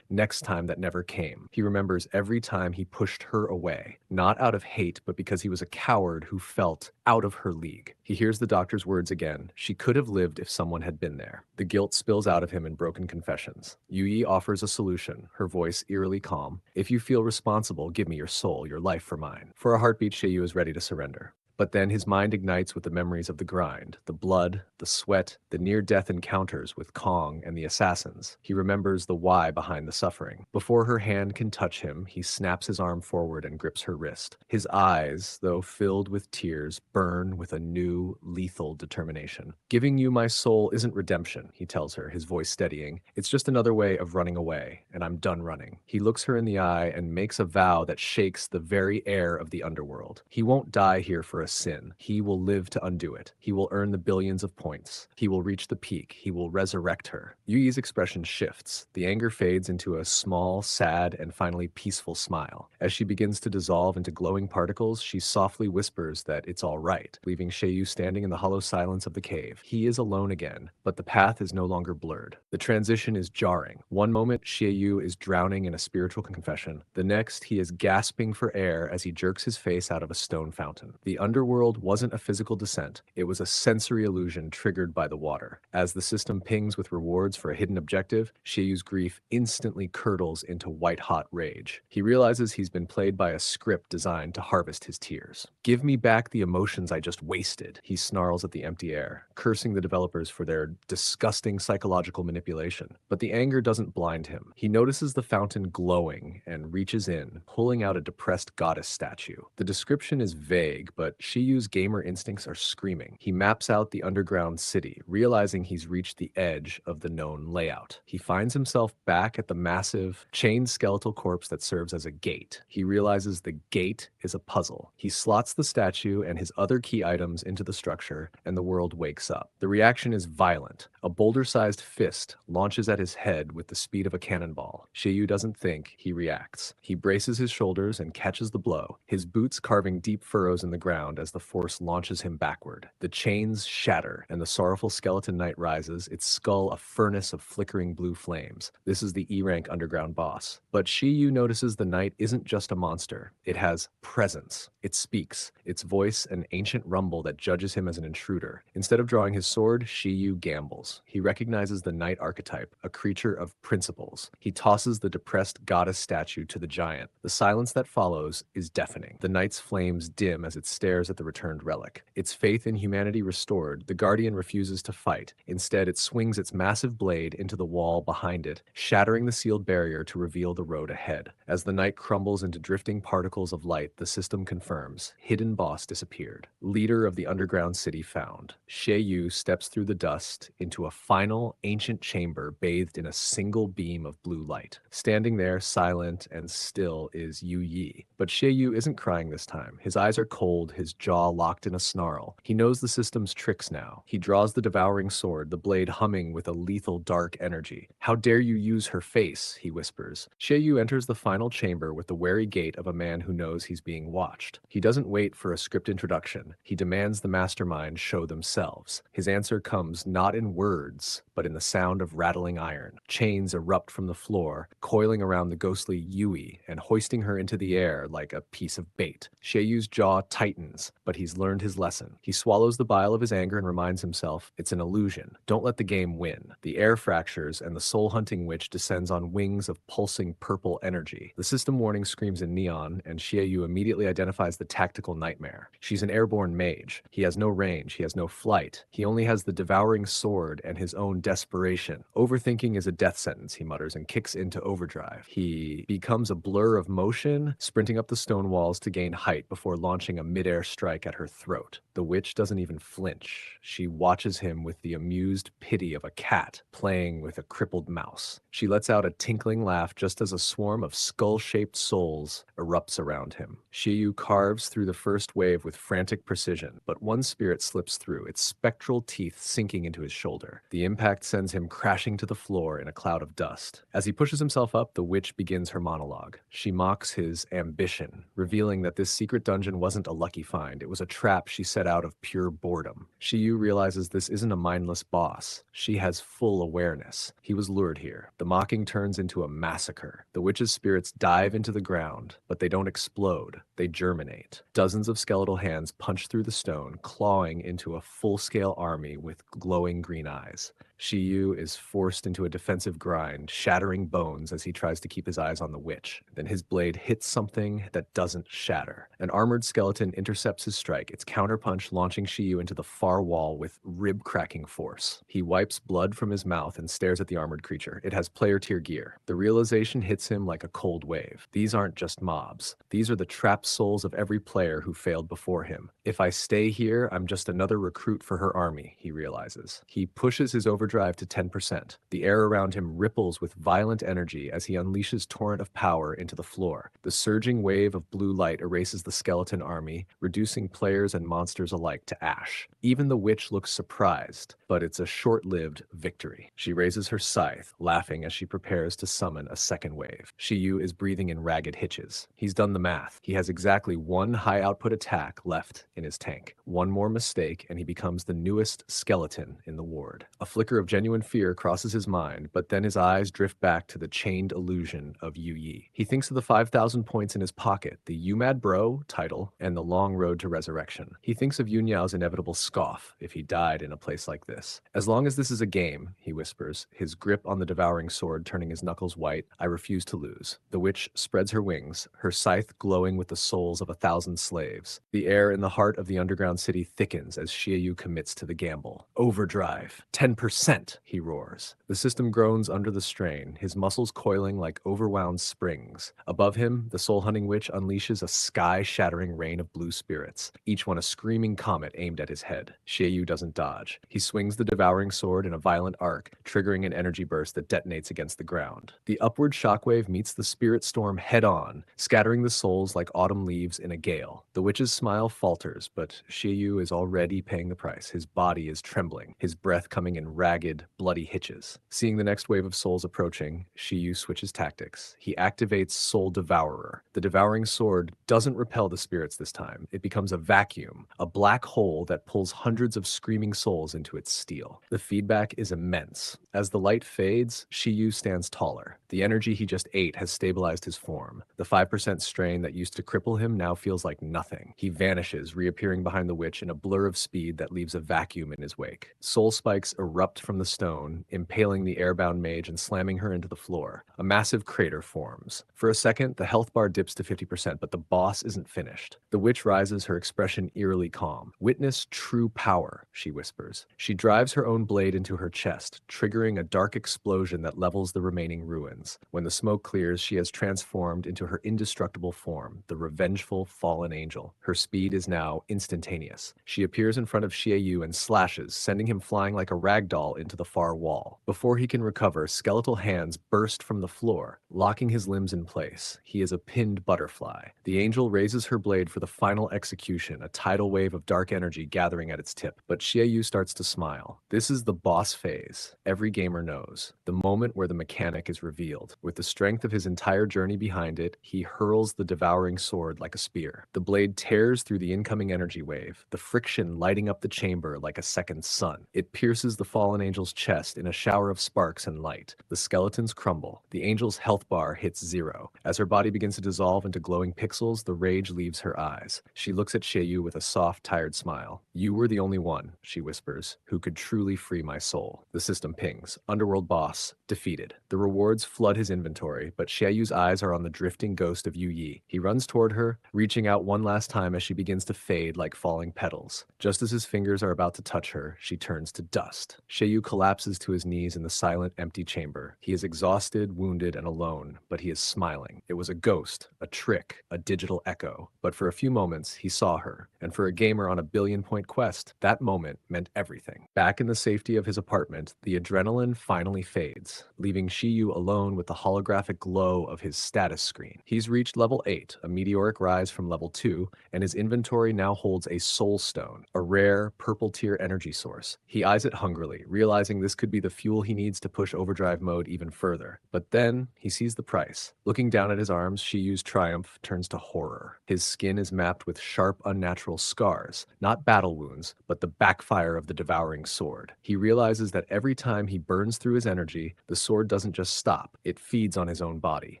next time that never came. He remembers every time he pushed her away, not out of hate, but because he was a coward who felt out of her league. He hears the doctor's words again. She could have lived if someone had been there. The guilt spills out of him in broken confessions. Yu Yi offers a solution, her voice eerily calm. If you feel responsible, give me your soul, your life for mine. For a heartbeat, Xie Yu is ready to surrender. But then his mind ignites with the memories of the grind, the blood, the sweat, the near-death encounters with Kong and the assassins. He remembers the why behind the suffering. Before her hand can touch him, he snaps his arm forward and grips her wrist. His eyes, though filled with tears, burn with a new, lethal determination. Giving you my soul isn't redemption, he tells her, his voice steadying. It's just another way of running away, and I'm done running. He looks her in the eye and makes a vow that shakes the very air of the underworld. He won't die here for a sin. He will live to undo it. He will earn the billions of points. He will reach the peak. He will resurrect her. Yu Yi's expression shifts. The anger fades into a small, sad, and finally peaceful smile. As she begins to dissolve into glowing particles, she softly whispers that it's all right, leaving Xie Yu standing in the hollow silence of the cave. He is alone again, but the path is no longer blurred. The transition is jarring. One moment, Xie Yu is drowning in a spiritual confession. The next, he is gasping for air as he jerks his face out of a stone fountain. The underworld wasn't a physical descent. It was a sensory illusion triggered by the water. As the system pings with rewards for a hidden objective, Xie Yu's grief instantly curdles into white-hot rage. He realizes he's been played by a script designed to harvest his tears. Give me back the emotions I just wasted, he snarls at the empty air, cursing the developers for their disgusting psychological manipulation. But the anger doesn't blind him. He notices the fountain glowing and reaches in, pulling out a depressed goddess statue. The description is vague, but Xie Yu's gamer instincts are screaming. He maps out the underground city, realizing he's reached the edge of the known layout. He finds himself back at the massive, chained skeletal corpse that serves as a gate. He realizes the gate is a puzzle. He slots the statue and his other key items into the structure, and the world wakes up. The reaction is violent. A boulder-sized fist launches at his head with the speed of a cannonball. Xie Yu doesn't think, he reacts. He braces his shoulders and catches the blow, his boots carving deep furrows in the ground as the force launches him backward. The chains shatter, and the sorrowful skeleton knight rises, its skull a furnace of flickering blue flames. This is the E-rank underground boss. But Xie Yu notices the knight isn't just a monster. It has presence. It speaks, its voice an ancient rumble that judges him as an intruder. Instead of drawing his sword, Xie Yu gambles. He recognizes the knight archetype, a creature of principles. He tosses the depressed goddess statue to the giant. The silence that follows is deafening. The knight's flames dim as it stares stares at the returned relic. Its faith in humanity restored, the Guardian refuses to fight. Instead, it swings its massive blade into the wall behind it, shattering the sealed barrier to reveal the road ahead. As the night crumbles into drifting particles of light, the system confirms. Hidden boss disappeared. Leader of the underground city found. Xie Yu steps through the dust into a final, ancient chamber bathed in a single beam of blue light. Standing there, silent and still, is Yu Yi. But Xie Yu isn't crying this time. His eyes are cold, his jaw locked in a snarl. He knows the system's tricks now. He draws the devouring sword, the blade humming with a lethal dark energy. "How dare you use her face?" he whispers. Xie Yu enters the final chamber with the wary gait of a man who knows he's being watched. He doesn't wait for a script introduction. He demands the mastermind show themselves. His answer comes not in words, but in the sound of rattling iron. Chains erupt from the floor, coiling around the ghostly Yui and hoisting her into the air like a piece of bait. Xie Yu's jaw tightens, but he's learned his lesson. He swallows the bile of his anger and reminds himself, it's an illusion. Don't let the game win. The air fractures and the soul-hunting witch descends on wings of pulsing purple energy. The system warning screams in neon, and Xie Yu immediately identifies the tactical nightmare. She's an airborne mage. He has no range, he has no flight. He only has the devouring sword and his own desperation. Overthinking is a death sentence, he mutters, and kicks into overdrive. He becomes a blur of motion, sprinting up the stone walls to gain height before launching a mid-air strike at her throat. The witch doesn't even flinch. She watches him with the amused pity of a cat playing with a crippled mouse. She lets out a tinkling laugh just as a swarm of skull-shaped souls erupts around him. Xie Yu carves through the first wave with frantic precision, but one spirit slips through, its spectral teeth sinking into his shoulder. The impact sends him crashing to the floor in a cloud of dust. As he pushes himself up, the witch begins her monologue. She mocks his ambition, revealing that this secret dungeon wasn't a lucky find. It was a trap she set out of pure boredom. Xie Yu realizes this isn't a mindless boss. She has full awareness. He was lured here. The mocking turns into a massacre. The witch's spirits dive into the ground, but they don't explode. They germinate. Dozens of skeletal hands punch through the stone, clawing into a full-scale army with glowing green eyes. Xie Yu is forced into a defensive grind, shattering bones as he tries to keep his eyes on the witch. Then his blade hits something that doesn't shatter. An armored skeleton intercepts his strike, its counterpunch launching Xie Yu into the far wall with rib-cracking force. He wipes blood from his mouth and stares at the armored creature. It has player-tier gear. The realization hits him like a cold wave. These aren't just mobs. These are the trapped souls of every player who failed before him. If I stay here, I'm just another recruit for her army, he realizes. He pushes his overdrive to 10%. The air around him ripples with violent energy as he unleashes torrent of power into the floor. The surging wave of blue light erases the skeleton army, reducing players and monsters alike to ash. Even the witch looks surprised, but it's a short-lived victory. She raises her scythe, laughing as she prepares to summon a second wave. Xie Yu is breathing in ragged hitches. He's done the math. He has exactly one high-output attack left in his tank. One more mistake, and he becomes the newest skeleton in the ward. A flicker of genuine fear crosses his mind, but then his eyes drift back to the chained illusion of Yu Yi. He thinks of the 5,000 points in his pocket, the "You Mad Bro" title, and the long road to resurrection. He thinks of Yunyao's inevitable scoff if he died in a place like this. As long as this is a game, he whispers, his grip on the devouring sword turning his knuckles white, I refuse to lose. The witch spreads her wings, her scythe glowing with the souls of 1,000 slaves. The air in the heart of the underground city thickens as Xie Yu commits to the gamble. Overdrive. 10%, he roars. The system groans under the strain, his muscles coiling like overwound springs. Above him, the soul-hunting witch unleashes a sky-shattering rain of blue spirits, each one a screaming comet aimed at his head. Xie Yu doesn't dodge. He swings the devouring sword in a violent arc, triggering an energy burst that detonates against the ground. The upward shockwave meets the spirit storm head-on, scattering the souls like autumn leaves in a gale. The witch's smile falters, but Xie Yu is already paying the price. His body is trembling, his breath coming in ragged, bloody hitches. Seeing the next wave of souls approaching, Xie Yu switches tactics. He activates Soul Devourer. The devouring sword doesn't repel the spirits this time. It becomes a vacuum, a black hole that pulls hundreds of screaming souls into its steel. The feedback is immense. As the light fades, Xie Yu stands taller. The energy he just ate has stabilized his form. The 5% strain that used to cripple him now feels like nothing. He vanishes, reappearing behind the witch in a blur of speed that leaves a vacuum in his wake. Soul spikes erupt from the stone, impaling the airbound mage and slamming her into the floor. A massive crater forms. For a second, the health bar dips to 50%, but the boss isn't finished. The witch rises, her expression eerily calm. "Witness true power," she whispers. She drives her own blade into her chest, triggering a dark explosion that levels the remaining ruins. When the smoke clears, she has transformed into her indestructible form, the revengeful fallen angel. Her speed is now instantaneous. She appears in front of Xie Yu and slashes, sending him flying like a rag doll into the far wall. Before he can recover, skeletal hands burst from the floor, locking his limbs in place. He is a pinned butterfly. The angel raises her blade for the final execution, a tidal wave of dark energy gathering at its tip. But Xie Yu starts to smile. This is the boss phase. Every gamer knows. The moment where the mechanic is revealed. With the strength of his entire journey behind it, he hurls the devouring sword like a spear. The blade tears through the incoming energy wave, the friction lighting up the chamber like a second sun. It pierces the fallen angel's chest in a shower of sparks and light. The skeletons crumble. The angel's health bar hits 0. As her body begins to dissolve into glowing pixels, the rage leaves her eyes. She looks at Xie Yu with a soft, tired smile. "You were the only one," she whispers, "who could truly free my soul." The system pings. Underworld boss defeated. The rewards flood his inventory, but Xie Yu's eyes are on the drifting ghost of Yu Yi. He runs toward her, reaching out one last time as she begins to fade like falling petals. Just as his fingers are about to touch her, she turns to dust. Xie Yu collapses to his knees in the silent, empty chamber. He is exhausted, wounded, and alone, but he is smiling. It was a ghost, a trick, a digital echo. But for a few moments, he saw her. And for a gamer on a billion-point quest, that moment meant everything. Back in the safety of his apartment, the adrenaline finally fades, leaving Xie Yu alone with the holographic glow of his status screen. He's reached level 8, a meteoric rise from level 2, and his inventory now holds a soul stone, a rare purple-tier energy source. He eyes it hungrily, realizing this could be the fuel he needs to push overdrive mode even further. But then, he sees the price. Looking down at his arms, Xie Yu's triumph turns to horror. His skin is mapped with sharp, unnatural scars, not battle wounds, but the backfire of the devouring sword. He realizes that every time he burns through his energy, the sword doesn't just stop, it feeds on his own body.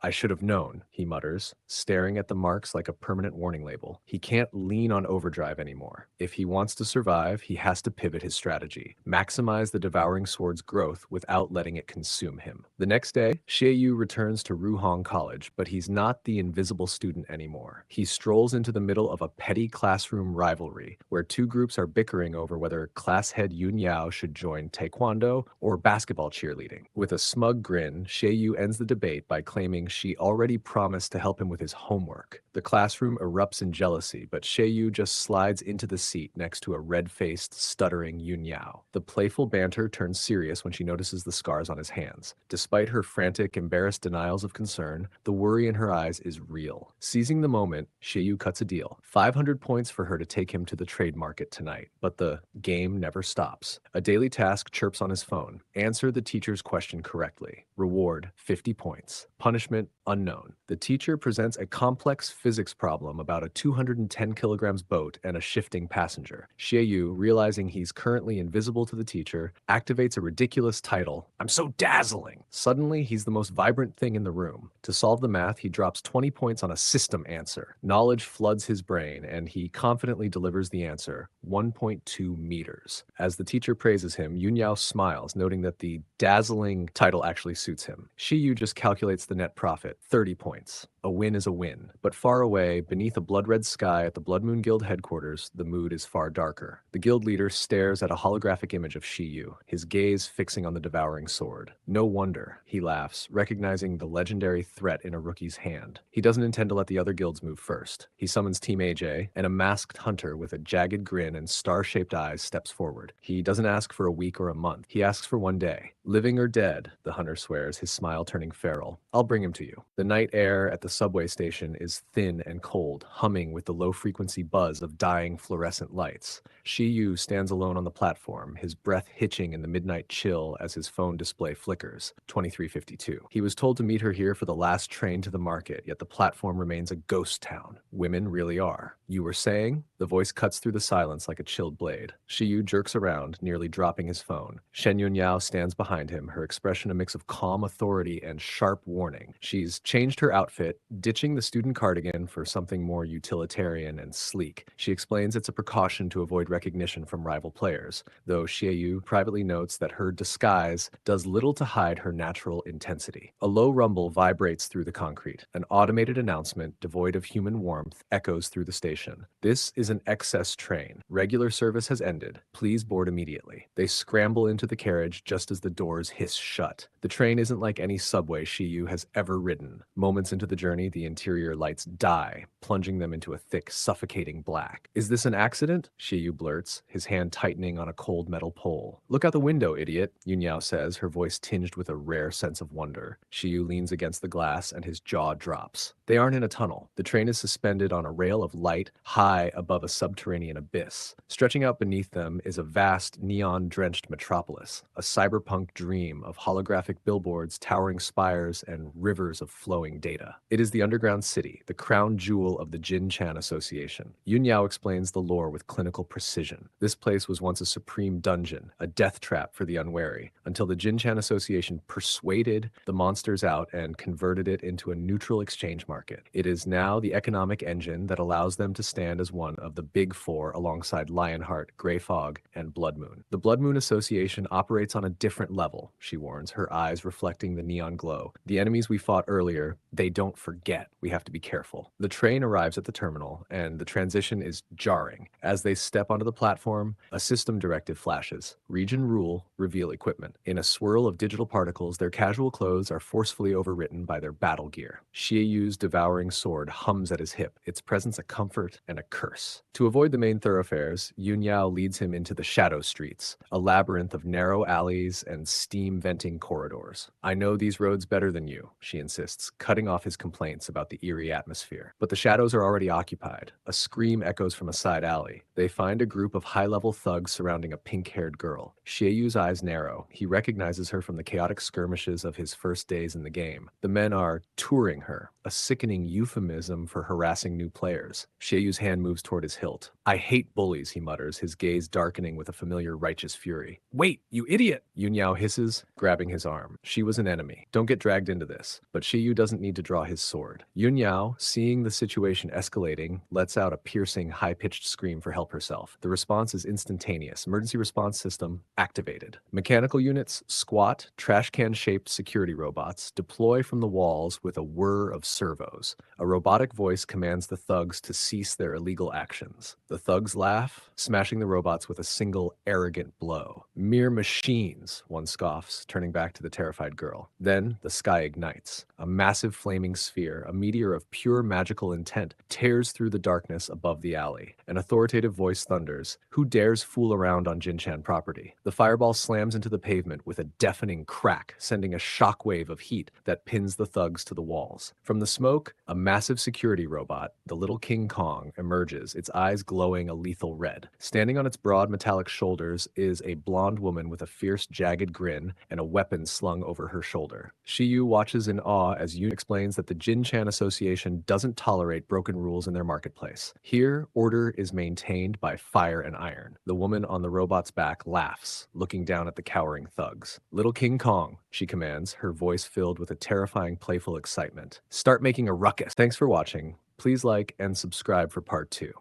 "I should have known," he mutters, staring at the marks like a permanent warning label. He can't lean on overdrive anymore. If he wants to survive, he has to pivot his strategy, maximize the devouring sword's growth without letting it consume him. The next day, Xie Yu returns to Ruhong College, but he's not the invisible student anymore. He strolls into the middle of a petty classroom rivalry, where two groups are bickering over whether class head Yun Yao should join taekwondo or basketball cheerleading. With a smug grin, Xie Yu ends the debate by claiming she already promised to help him with his homework. The classroom erupts in jealousy, but Xie Yu just slides into the seat next to a red-faced, stuttering Yun Yao. The playful banter turns serious when she notices the scars on his hands. Despite her frantic, embarrassed denials of concern, the worry in her eyes is real. Seizing the moment, Xie Yu cuts a deal. 500 points for her to take him to the trade market tonight. But the game never stops. A daily task chirps on his phone. Answer the teacher's question correctly. Reward, 50 points. Punishment, unknown. The teacher presents a complex physics problem about a 210 kilograms boat and a shifting passenger. Xie Yu, realizing he's currently invisible to the teacher, activates a ridiculous title, "I'm so dazzling." Suddenly, he's the most vibrant thing in the room. To solve the math, he drops 20 points on a system answer. Knowledge floods his brain, and he confidently delivers the answer, 1.2 meters. As the teacher praises him, Yun Yao smiles, noting that the dazzling title actually suits him. Xie Yu just calculates the net profit, 30 points. A win is a win. But far away, beneath a blood-red sky at the Blood Moon Guild headquarters, the mood is far darker. The guild leader stares at a holographic image of Xie Yu, his gaze fixing on the devouring sword. No wonder, he laughs, recognizing the legendary threat in a rookie's hand. He doesn't intend to let the other guilds move first. He summons Team AJ, and a masked hunter with a jagged grin and star-shaped eyes steps forward. He doesn't ask for a week or a month. He asks for one day. "Living or dead," the hunter swears, his smile turning feral. "I'll bring him to you." The night air at the subway station is thin and cold, humming with the low-frequency buzz of dying fluorescent lights. Xie Yu stands alone on the platform, his breath hitching in the midnight chill as his phone display flickers. 23:52. He was told to meet her here for the last train to the market, yet the platform remains a ghost town. Women really are. "You were saying?" The voice cuts through the silence like a chilled blade. Xie Yu jerks around, nearly dropping his phone. Shen Yun Yao stands behind him, her expression a mix of calm authority and sharp warning. She's changed her outfit, ditching the student cardigan for something more utilitarian and sleek. She explains it's a precaution to avoid recognition from rival players, though Xie Yu privately privately notes that her disguise does little to hide her natural intensity. A low rumble vibrates through the concrete. An automated announcement, devoid of human warmth, echoes through the station. This is an excess train. Regular service has ended. Please board immediately. They scramble into the carriage just as the doors hiss shut. The train isn't like any subway Xie Yu has ever ridden. Moments into the journey, the interior lights die, plunging them into a thick, suffocating black. Is this an accident? Xie Yu blurts, his hand tightening on a cold metal pole. Look out the window, idiot, Yunyao says, her voice tinged with a rare sense of wonder. Xie Yu leans against the glass and his jaw drops. They aren't in a tunnel. The train is suspended on a rail of light high above a subterranean abyss. Stretching out beneath them is a vast, neon-drenched metropolis, a cyberpunk dream of holographic billboards, towering spires, and rivers of flowing data. It is the underground city, the crown jewel of the Jin Chan Association. Yun Yao explains the lore with clinical precision. This place was once a supreme dungeon, a death trap for the unwary, until the Jin Chan Association persuaded the monsters out and converted it into a neutral exchange market. It is now the economic engine that allows them to stand as one of the big four alongside Lionheart, Grey Fog, and Blood Moon. The Blood Moon Association operates on a different level, she warns, her eyes reflecting the neon glow. The enemies we fought earlier, they don't forget. We have to be careful. The train arrives at the terminal, and the transition is jarring. As they step onto the platform, a system directive flashes. Region rule, reveal equipment. In a swirl of digital particles, their casual clothes are forcefully overwritten by their battle gear. Xie Yu's Devouring Sword hums at his hip, its presence a comfort and a curse. To avoid the main thoroughfares, Yun Yao leads him into the shadow streets, a labyrinth of narrow alleys and steam-venting corridors. I know these roads better than you, she insists, cutting off his complaints about the eerie atmosphere. But the shadows are already occupied. A scream echoes from a side alley. They find a group of high-level thugs surrounding a pink-haired girl. Xie Yu's eyes narrow. He recognizes her from the chaotic skirmishes of his first days in the game. The men are touring her, a sickening euphemism for harassing new players. Xie Yu's hand moves toward his hilt. I hate bullies, he mutters, his gaze darkening with a familiar righteous fury. Wait, you idiot! Yun Yao hisses, grabbing his arm. She was an enemy. Don't get dragged into this. But Xie Yu doesn't need to draw his sword. Yun Yao, seeing the situation escalating, lets out a piercing, high-pitched scream for help herself. The response is instantaneous. Emergency response system activated. Mechanical units, squat, trash can-shaped security robots, deploy from the walls with a whir of servos. A robotic voice commands the thugs to cease their illegal actions. The thugs laugh, smashing the robots with a single arrogant blow. Mere machines, one scoffs, turning back to the terrified girl. Then the sky ignites. A massive flaming sphere, a meteor of pure magical intent, tears through the darkness above the alley. An authoritative voice thunders, who dares fool around on Jinshan property? The fireball slams into the pavement with a deafening crack, sending a shockwave of heat that pins the thugs to the walls. From the smoke, a massive security robot, the little King Kong, emerges, its eyes glowing a lethal red. Standing on its broad metallic shoulders is a blonde woman with a fierce, jagged grin and a weapon slung over her shoulder. Xie Yu watches in awe as Yun explains that the Jin Chan Association doesn't tolerate broken rules in their marketplace. Here, order is maintained by fire and iron. The woman on the robot's back laughs, looking down at the cowering thugs. Little King Kong, she commands, her voice filled with a terrifying, playful excitement. Start making a ruckus. Thanks for watching. Please like and subscribe for part 2.